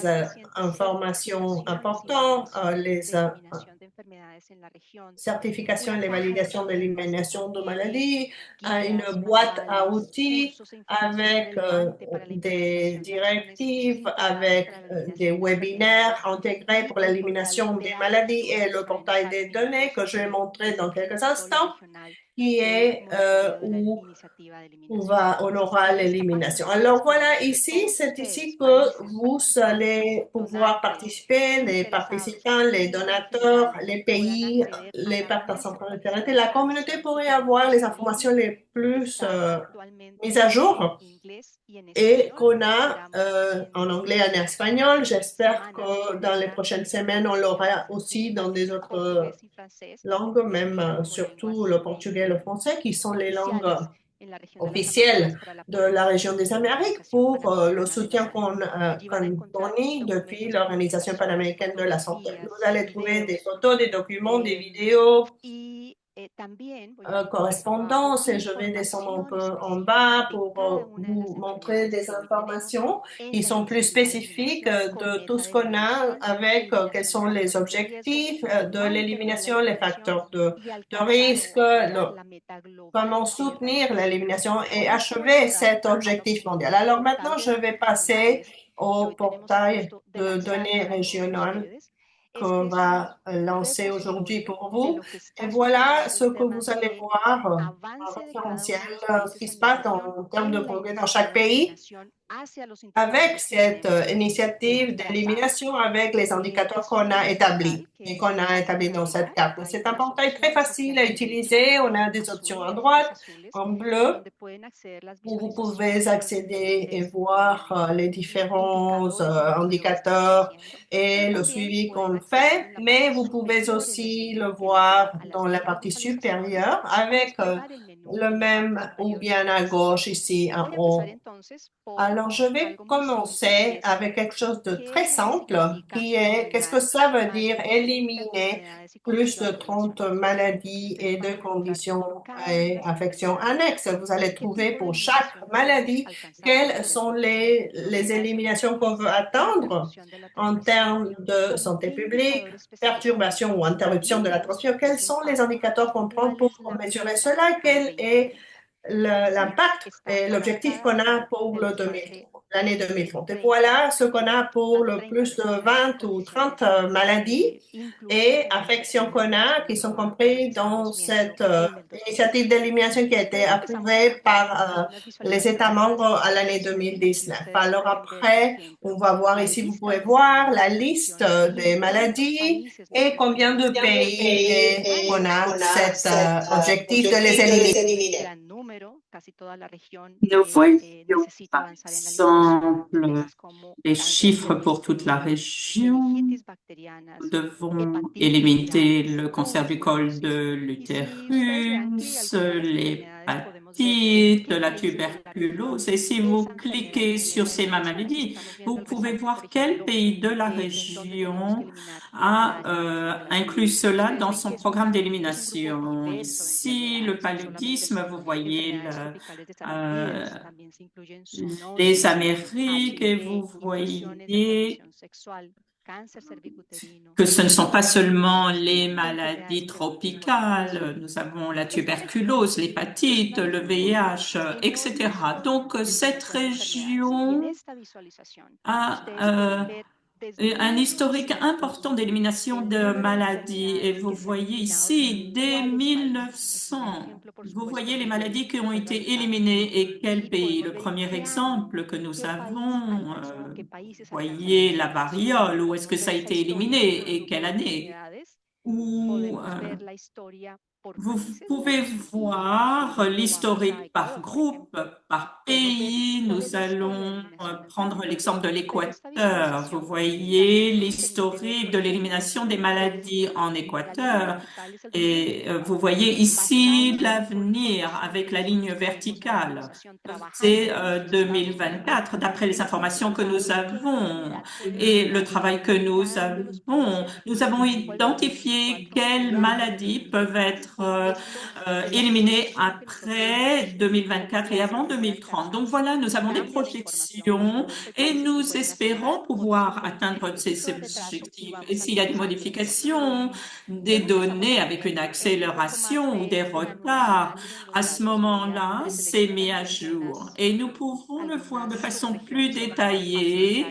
informations importantes, les certifications et les validations de l'élimination de maladies, une boîte à outils avec des directives, avec des webinaires intégrés pour l'élimination des maladies et le portail des données que je vais montrer dans quelques instants. qui est où on aura l'élimination. Alors voilà, ici, c'est ici que vous allez pouvoir participer, les participants, les donateurs, les pays, les partenaires centrales et la communauté pourrait avoir les informations les plus mises à jour et qu'on a en anglais et en espagnol. J'espère que dans les prochaines semaines, on l'aura aussi dans des autres langues, même surtout le portugais et le français, qui sont les langues officielle de la région des Amériques pour le soutien qu'on fournit depuis l'Organisation panaméricaine de la santé. Vous allez trouver des photos, des documents, des vidéos, correspondances et je vais descendre un peu en bas pour vous montrer des informations qui sont plus spécifiques de tout ce qu'on a avec quels sont les objectifs de l'élimination, les facteurs de risque, comment soutenir l'élimination et achever cet objectif mondial. Alors maintenant, je vais passer au portail de données régionales qu'on va lancer aujourd'hui pour vous. Et voilà ce que vous allez voir en référentiel, ce qui se passe en termes de progrès dans chaque pays avec cette initiative d'élimination, avec les indicateurs qu'on a établis et qu'on a établis dans cette carte. C'est un portail très facile à utiliser. On a des options à droite, en bleu, où vous pouvez accéder et voir les différents indicateurs et le suivi qu'on fait, mais vous pouvez aussi le voir dans la partie supérieure avec le même ou bien à gauche ici en haut. Alors, je vais commencer avec quelque chose de très simple qui est qu'est-ce que ça veut dire éliminer plus de 30 maladies et de conditions et affections annexes. Vous allez trouver pour chaque maladie quelles sont les éliminations qu'on veut atteindre en termes de santé publique, perturbation ou interruption de la transmission. Quels sont les indicateurs qu'on prend pour mesurer cela? Quel est l'impact et l'objectif qu'on a pour l'année 2030. Et voilà ce qu'on a pour le plus de 20 ou 30 maladies et affections qu'on a qui sont comprises dans cette initiative d'élimination qui a été approuvée par les États membres à l'année 2019. Alors après, on va voir ici, vous pouvez voir la liste des maladies et combien de pays on a cet objectif de les éliminer.
Nous voyons par exemple les chiffres pour toute la région. Nous devons éliminer le cancer du col de l'utérus, l'hépatite, la tuberculose. Et si vous cliquez sur ces maladies, vous pouvez voir quel pays de la région a inclus cela dans son programme d'élimination. Ici, le paludisme, vous voyez les Amériques et vous voyez que ce ne sont pas seulement les maladies tropicales, nous avons la tuberculose, l'hépatite, le VIH, etc. Donc, cette région a un historique important d'élimination de maladies. Et vous voyez ici, dès 1900, vous voyez les maladies qui ont été éliminées et quel pays. Le premier exemple que nous avons, vous voyez la variole, où est-ce que ça a été éliminé et quelle année. Vous pouvez voir l'historique par groupe, par pays. Nous allons prendre l'exemple de l'Équateur. Vous voyez l'historique de l'élimination des maladies en Équateur. Et vous voyez ici l'avenir avec la ligne verticale. C'est 2024, d'après les informations que nous avons et le travail que nous avons. Nous avons identifié quelles maladies peuvent être éliminées après 2024 et avant 2030. Donc voilà, nous avons des projections et nous espérons pouvoir atteindre ces objectifs. Et s'il y a des modifications, des données avec une accélération ou des retards, à ce moment-là, c'est mis à jour. Et nous pourrons le voir de façon plus détaillée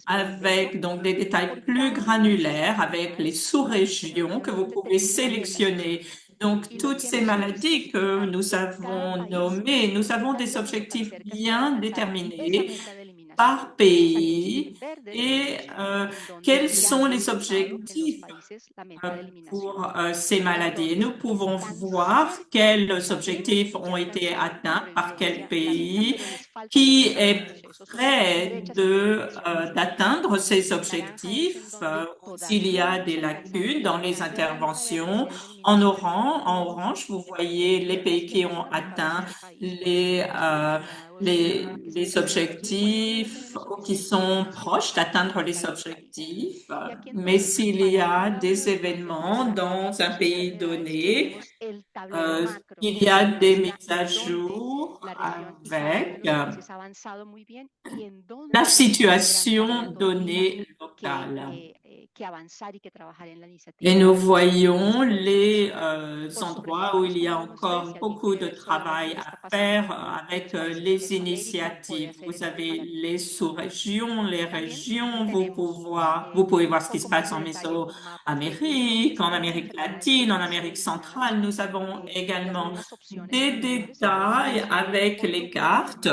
avec donc des détails plus granulaires, avec les sous-régions que vous pouvez sélectionner Donc, toutes ces maladies que nous avons nommées, nous avons des objectifs bien déterminés par pays et quels sont les objectifs pour ces maladies. Et nous pouvons voir quels objectifs ont été atteints par quel pays, qui est prêt d'atteindre ces objectifs, s'il y a des lacunes dans les interventions. En orange, vous voyez les pays qui ont atteint les objectifs qui sont proches d'atteindre les objectifs. Mais s'il y a des événements dans un pays donné, il y a des mises à jour avec la situation donnée locale. Et nous voyons les endroits où il y a encore beaucoup de travail à faire avec les initiatives. Vous avez les sous-régions, les régions, vous pouvez voir ce qui se passe en Mésoamérique, en Amérique latine, en Amérique centrale. Nous avons également des détails avec les cartes,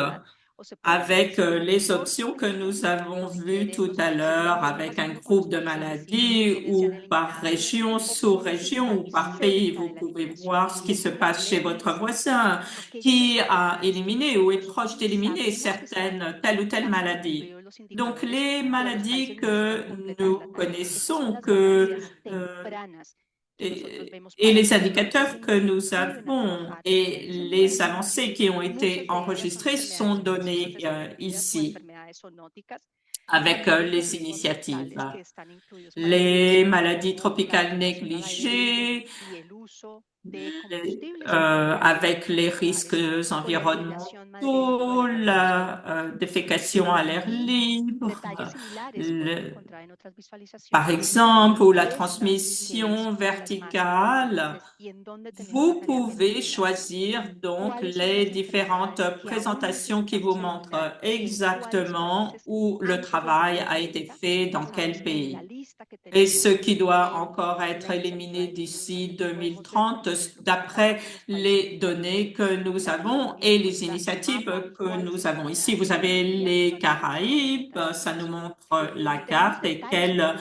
avec les options que nous avons vues tout à l'heure, avec un groupe de maladies ou par région, sous-région ou par pays. Vous pouvez voir ce qui se passe chez votre voisin qui a éliminé ou est proche d'éliminer telle ou telle maladie. Donc, les maladies que nous connaissons, et les indicateurs que nous avons et les avancées qui ont été enregistrées sont donnés ici avec les initiatives. Les maladies tropicales négligées, avec les risques environnementaux, la défécation à l'air libre, par exemple, ou la transmission verticale. Vous pouvez choisir donc les différentes présentations qui vous montrent exactement où le travail a été fait, dans quel pays. Et ce qui doit encore être éliminé d'ici 2030, d'après les données que nous avons et les initiatives que nous avons ici. Vous avez les Caraïbes, ça nous montre la carte et quelles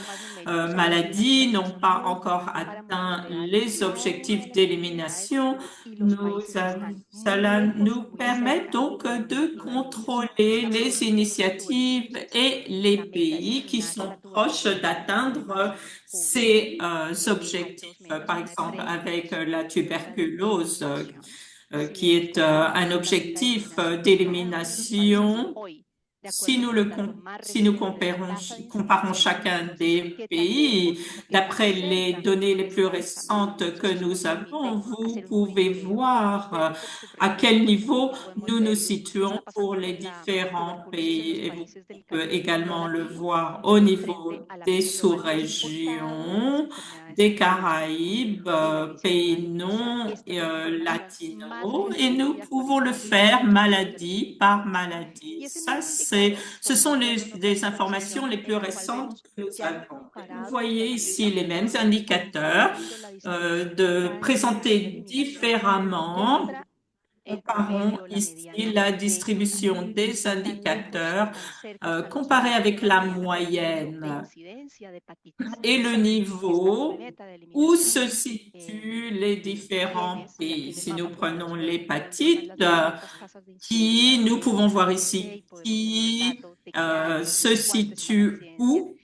maladies n'ont pas encore atteint les objectifs d'élimination. Cela nous permet donc de contrôler les initiatives et les pays qui sont proches d'atteindre ces objectifs. Par exemple, avec la tuberculose, qui est un objectif d'élimination. Si nous comparons chacun des pays, d'après les données les plus récentes que nous avons, vous pouvez voir à quel niveau nous nous situons pour les différents pays. Et vous pouvez également le voir au niveau des sous-régions, des Caraïbes, pays non latinos, et nous pouvons le faire maladie par maladie. Ce sont les informations les plus récentes que nous avons. Vous voyez ici les mêmes indicateurs présentés différemment. Comparons ici la distribution des indicateurs comparé avec la moyenne et le niveau où se situent les différents pays. Si nous prenons l'hépatite, nous pouvons voir ici qui se situe où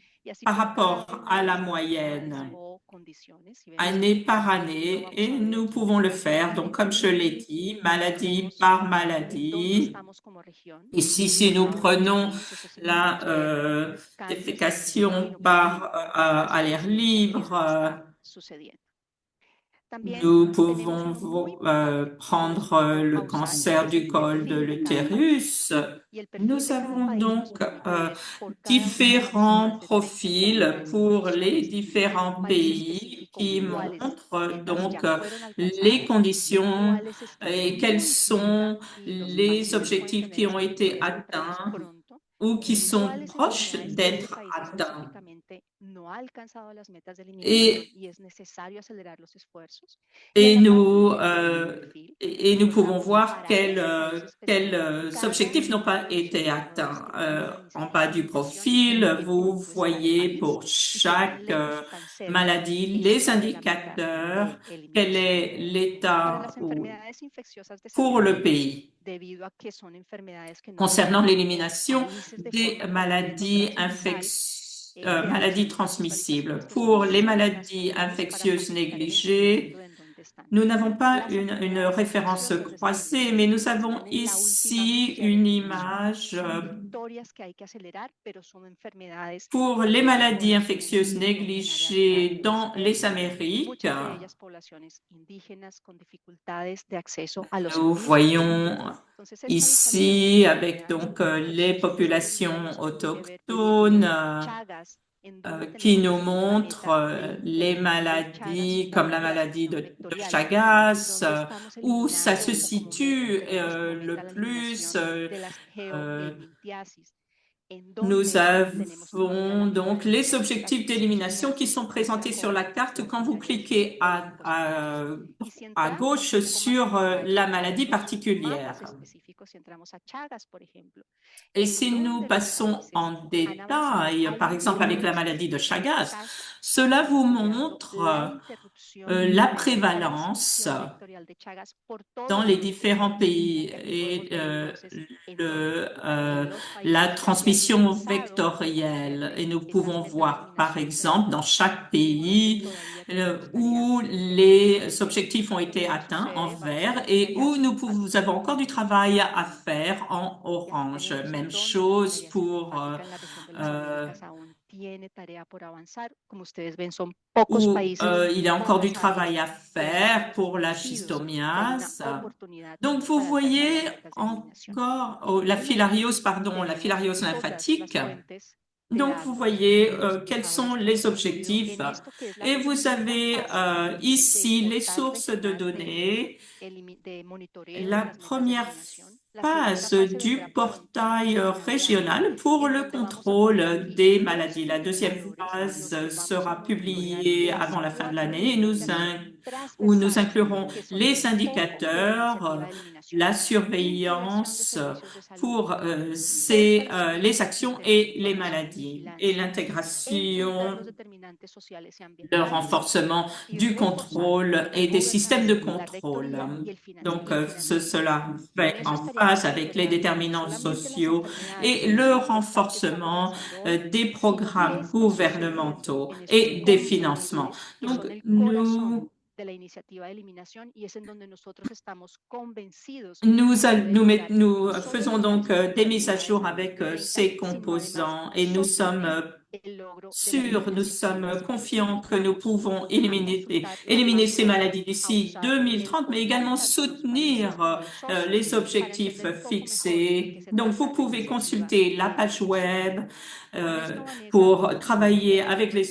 par rapport à la moyenne, année par année, et nous pouvons le faire. Donc, comme je l'ai dit, maladie par maladie. Ici, si nous prenons la défécation à l'air libre, nous pouvons prendre le cancer du col de l'utérus. Nous avons donc différents profils pour les différents pays qui montrent donc les conditions et quels sont les objectifs qui ont été atteints ou qui sont proches d'être atteints.
no ha alcanzado las metas de eliminación
Et,
y es necesario acelerar los esfuerzos.
et
En la
nous,
parte inferior del perfil,
et nous pouvons
mostramos
voir
para
quels,
ese país
quels
específico cada
objectifs n'ont pas
uno de los
été
indicadores
atteints.
que tiene la
En
iniciativa
bas
de
du
eliminación y
profil,
en qué
vous
punto está el
voyez
país
pour
y si tan
chaque
lejos o tan cerca
maladie les
está de la meta
indicateurs,
de
quel
eliminación.
est
Para
l'état
las enfermedades infecciosas
pour le
desafiantes,
pays
debido a que son enfermedades que no
concernant
afectan
l'élimination
países de
des
forma
maladies,
transversal,
maladies
quedamos
transmissibles.
visualizaciones que
Pour
son
les
zonas
maladies
comunes para
infectieuses
facilitar el
négligées,
entendimiento de en dónde están.
nous n'avons pas
Las
une
enfermedades
référence
infecciosas
croisée,
desafiantes
mais nous avons
están en la última
ici
milla de
une
eliminación.
image
Son victorias que hay que acelerar, pero son enfermedades
pour
de
les maladies
poblaciones
infectieuses
indígenas
négligées dans les
extremas,
Amériques.
muchas de ellas poblaciones indígenas con dificultades de acceso a los
Nous
servicios.
voyons
Entonces, esta
ici
visualización
avec
de
donc
enfermedades
les
infecciosas
populations
secundarias permite ver, por
autochtones
ejemplo, Chagas, en donde
qui
tenemos
nous
una
montrent
meta de
les
eliminación de Chagas
maladies comme
por
la maladie
población
de
vectorial,
Chagas,
donde estamos
où ça
eliminando
se
o comúnmente
situe
tenemos como
le
meta la
plus.
eliminación de las
Euh,
geohelminthiasis, en
Nous
donde tenemos todavía
avons
la meta
donc
de
les
eliminación de las
objectifs d'élimination qui
schistosmiasis,
sont présentés sur la carte
con
quand vous cliquez
y si
à
entramos
gauche
un poco más
sur
en detalle
la
a
maladie
unos
particulière.
mapas específicos, si entramos a Chagas, por ejemplo,
Et
en
si nous
donde los
passons
países
en
han avanzado,
détail,
hay
par
un
exemple avec la
diagnóstico
maladie de
de
Chagas,
casos
cela vous
monitoreando
montre
la interrupción
la
de la
prévalence
transmisión vectorial de Chagas por todos
dans
los
les
países.
différents pays
Y aquí
et
podemos ver entonces en los
la
países que hayan
transmission
avanzado
vectorielle. Et nous
esas
pouvons
metas de
voir, par
eliminación,
exemple, dans chaque pays
todavía tenemos tarea
où les objectifs ont été atteints en vert et où nous avons encore du travail à faire en orange. Même chose pour
tiene tarea por avanzar. Como ustedes ven, son pocos
où
países
il y a encore
con
du
las
travail à
áreas
faire pour la
reconocidos que hay una
schistomiase.
oportunidad
Donc, vous
para alcanzar
voyez
las metas de eliminación.
encore la filariose, pardon, la filariose
Todas las
lymphatique.
fuentes de
Donc, vous
datos
voyez
de los
quels
indicadores
sont
que
les
hemos obtenido
objectifs.
en esto que es la
Et vous
primera
avez
fase
ici
del
les
portal
sources de
regional
données.
de monitoreo de
La
las metas de
première
eliminación. La
phase
segunda fase
du
vendrá
portail
pronto, en
régional
abril,
pour
en
le
donde vamos a
contrôle
publicar
des
los
maladies. La deuxième
indicadores, los
phase
que vamos a
sera
monitorear
publiée
de las
avant la fin de
4
l'année et
líneas de acción
où nous
transversales,
inclurons
que son
les
el foco de la
indicateurs,
iniciativa de eliminación,
la
integración de
surveillance
servicios de salud,
pour les actions et les maladies et l'intégration,
los determinantes sociales y
le
ambientales,
renforcement
y
du
reforzar
contrôle et des systèmes de
la
contrôle.
vectoría y el
Donc,
financiamiento.
cela
En
fait
eso
en
estaríamos
phase avec les
concentrados,
déterminants
solamente las
sociaux
enfermedades
et le
que estamos
renforcement
avanzando hoy,
des programmes
y esto sucede
gouvernementaux
en esos
et des
componentes
financements.
que
Donc,
son el
nous,
corazón de la iniciativa de eliminación, y es en donde nosotros estamos convencidos
nous,
de poder
nous,
lograr
nous
no solo
faisons
eliminar
donc
esas
des mises à
enfermedades
jour
en
avec
2030,
ces
sino además
composants et nous sommes
sostener el logro de la
sûrs, nous
eliminación de
sommes
ellas.
confiants que nous pouvons
Consultar
éliminer
más
ces
luego
maladies
a
d'ici
usar
2030, mais
el portal
également
tanto los países
soutenir
como los socios
les
para
objectifs
entender un poco mejor de qué
fixés.
se
Donc,
trata
vous
la
pouvez
iniciativa
consulter la
de
page web
eliminación. Con esto, Vanessa,
pour travailler
termino
avec
mi bloque.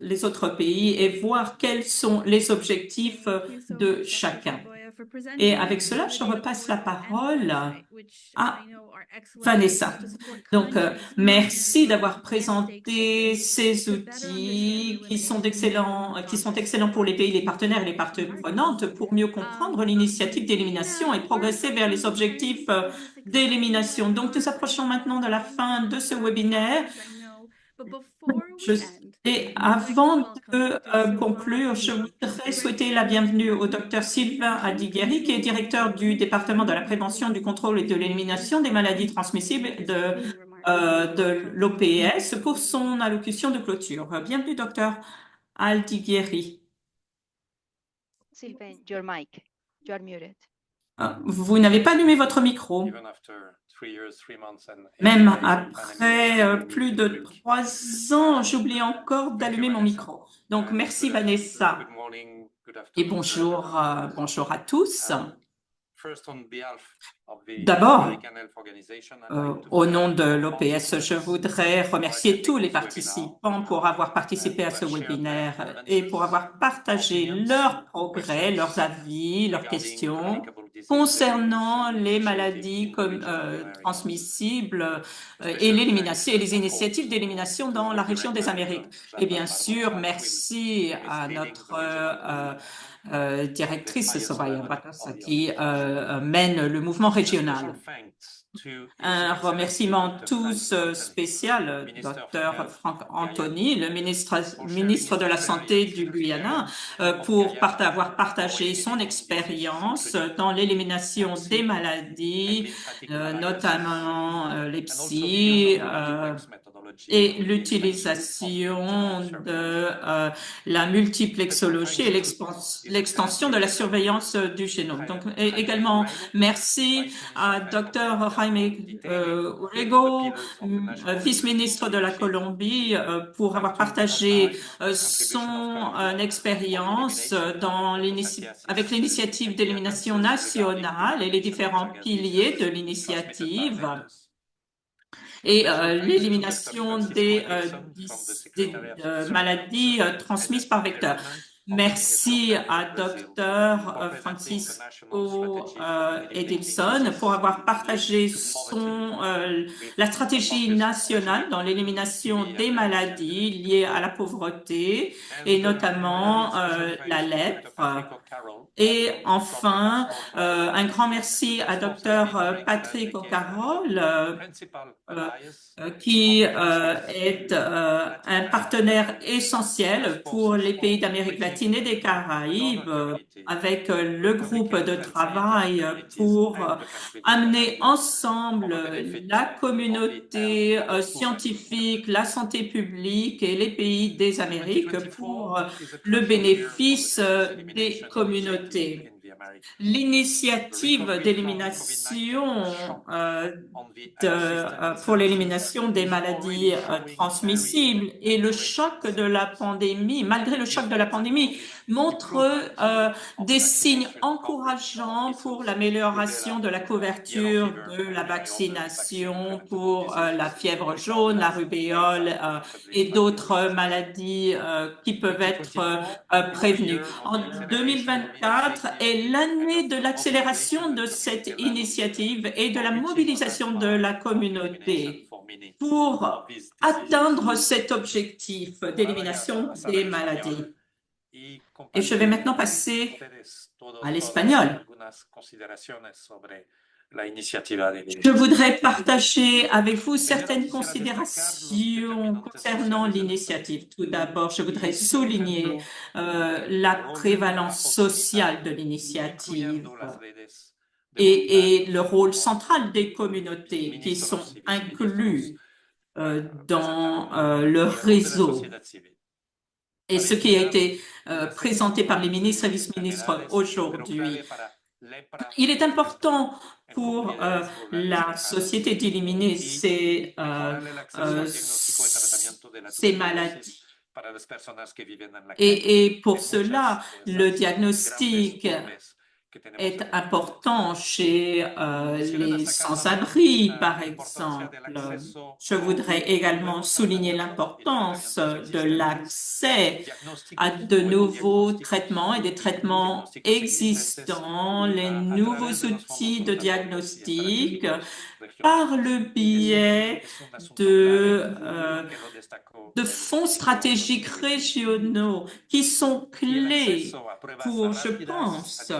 les autres pays et voir quels sont les objectifs
Thank you so
de
much, Dr.
chacun.
Chagoya, for
Et
presenting
avec cela,
the
je
data
repasse
portal
la parole
and the website, which
à
I know are excellent
Vanessa.
tools to support
Donc,
countries,
merci
partners,
d'avoir
and
présenté
stakeholders
ces
to better understand
outils
the
qui sont
elimination
excellents pour les pays, les partenaires et les parties
process.
prenantes pour mieux comprendre l'initiative d'élimination et progresser vers les objectifs d'élimination. Donc, nous approchons maintenant de la fin de ce webinaire. Et avant de conclure, je voudrais souhaiter la bienvenue au Dr Sylvain Adighieri, qui est directeur du département de la prévention, du contrôle et de l'élimination des maladies transmissibles de l'OPS pour son allocution de clôture. Bienvenue, Dr Adighieri.
Sylvain, your mic. You are muted.
Vous n'avez pas allumé votre micro. Même après plus de 3 ans, j'oublie encore d'allumer mon micro. Donc, merci Vanessa. Et bonjour, bonjour à tous. D'abord, au nom de l'OPS, je voudrais remercier tous les participants pour avoir participé à ce webinaire et pour avoir partagé leurs progrès, leurs avis, leurs questions concernant les maladies transmissibles et l'élimination et les initiatives d'élimination dans la région des Amériques. Et bien sûr, merci à notre directrice Soraya Bakassa qui mène le mouvement régional. Un remerciement tous spécial, Dr. Frank Anthony, le ministre de la Santé du Guyana, pour avoir partagé son expérience dans l'élimination des maladies, notamment l'EPSI, et l'utilisation de la multiplexologie et l'extension de la surveillance du génome. Donc, également, merci à Dr. Jaime Urrego, vice-ministre de la Colombie, pour avoir partagé son expérience avec l'initiative d'élimination nationale et les différents piliers de l'initiative et l'élimination des maladies transmises par vecteur. Merci à Dr. Francisco Edilson pour avoir partagé la stratégie nationale dans l'élimination des maladies liées à la pauvreté et notamment la lèpre. Et enfin, un grand merci à Dr. Patrick O'Carroll, qui est un partenaire essentiel pour les pays d'Amérique latine et des Caraïbes, avec le groupe de travail pour amener ensemble la communauté scientifique, la santé publique et les pays des Amériques pour le bénéfice des communautés. L'initiative d'élimination pour l'élimination des maladies transmissibles et le choc de la pandémie, malgré le choc de la pandémie, montre des signes encourageants pour l'amélioration de la couverture de la vaccination pour la fièvre jaune, la rubéole et d'autres maladies qui peuvent être prévenues. En 2024 est l'année de l'accélération de cette initiative et de la mobilisation de la communauté pour atteindre cet objectif d'élimination des maladies. Et je vais maintenant passer à l'espagnol. Je voudrais partager avec vous certaines considérations concernant l'initiative. Tout d'abord, je voudrais souligner la prévalence sociale de l'initiative et le rôle central des communautés qui sont inclus dans le réseau. Et ce qui a été présenté par les ministres et vice-ministres aujourd'hui. Il est important pour la société d'éliminer ces maladies. Et pour cela, le diagnostic est important chez les sans-abri, par exemple. Je voudrais également souligner l'importance de l'accès à de nouveaux traitements et des traitements existants, les nouveaux outils de diagnostic par le biais de fonds stratégiques régionaux qui sont clés pour, je pense,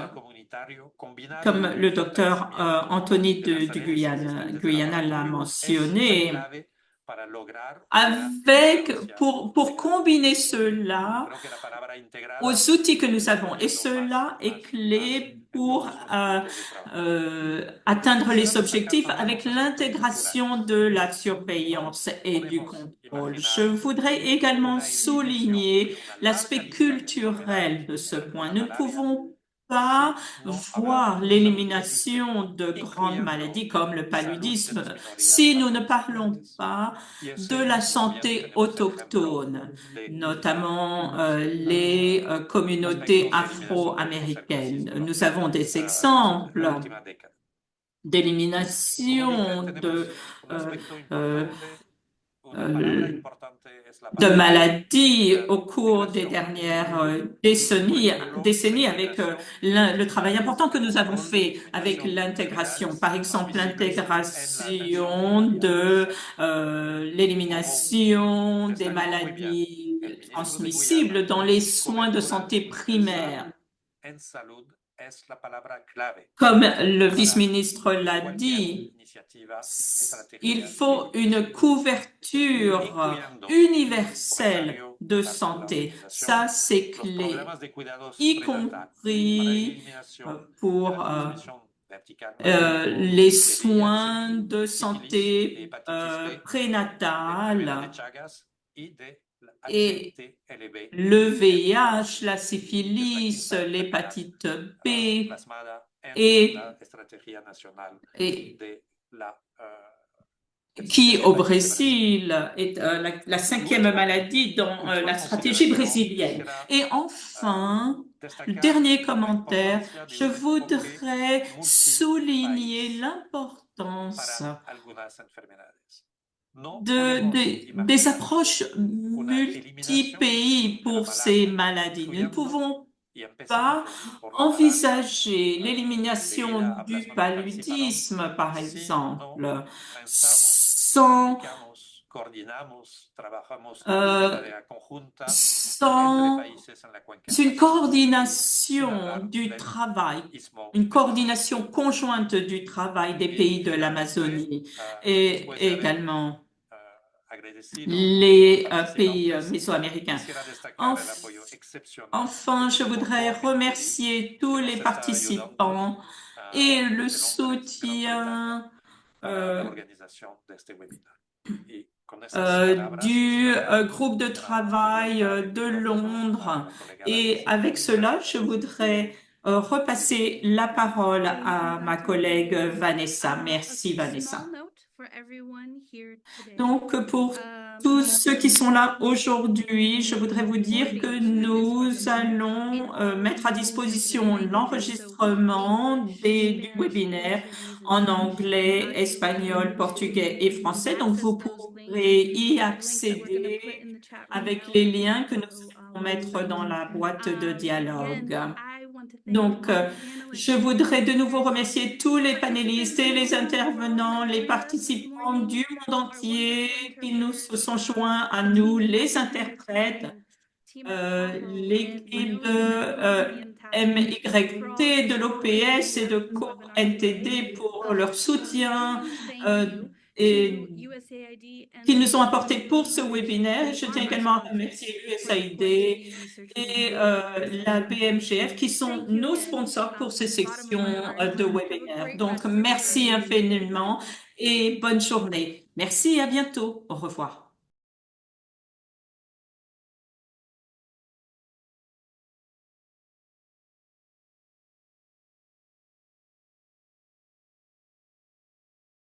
comme le docteur Anthony du Guyana l'a mentionné, pour combiner cela aux outils que nous avons. Et cela est clé pour atteindre les objectifs avec l'intégration de la surveillance et du contrôle. Je voudrais également souligner l'aspect culturel de ce point. Nous ne pouvons pas voir l'élimination de grandes maladies comme le paludisme si nous ne parlons pas de la santé autochtone, notamment les communautés afro-américaines. Nous avons des exemples d'élimination de maladies au cours des dernières décennies avec le travail important que nous avons fait avec l'intégration. Par exemple, l'intégration de l'élimination des maladies transmissibles dans les soins de santé primaires. Comme le vice-ministre l'a dit, il faut une couverture universelle de santé. Ça, c'est clé, y compris pour les soins de santé prénatale et le VIH, la syphilis, l'hépatite B et qui au Brésil est la 5e maladie dans la stratégie brésilienne. Et enfin, le dernier commentaire, je voudrais souligner l'importance des approches multi-pays pour ces maladies. Nous ne pouvons pas envisager l'élimination du paludisme, par exemple, sans une coordination du travail, une coordination conjointe du travail des pays de l'Amazonie et également les pays mésoaméricains. Enfin, je voudrais remercier tous les participants et le soutien du groupe de travail de Londres. Et avec cela, je voudrais repasser la parole à ma collègue Vanessa. Merci, Vanessa. Donc, pour tous ceux qui sont là aujourd'hui, je voudrais vous dire que nous allons mettre à disposition l'enregistrement du webinaire en anglais, espagnol, portugais et français. Donc, vous pourrez y accéder avec les liens que nous allons mettre dans la boîte de dialogue. Donc, je voudrais de nouveau remercier tous les panélistes et les intervenants, les participants du monde entier qui nous se sont joints à nous, les interprètes, l'équipe de MYT, de l'OPS et de CONTD pour leur soutien et qu'ils nous ont apporté pour ce webinaire. Je tiens également à remercier l'USAID et la BMGF qui sont nos sponsors pour ces sections de webinaire. Donc, merci infiniment et bonne journée. Merci et à bientôt. Au revoir.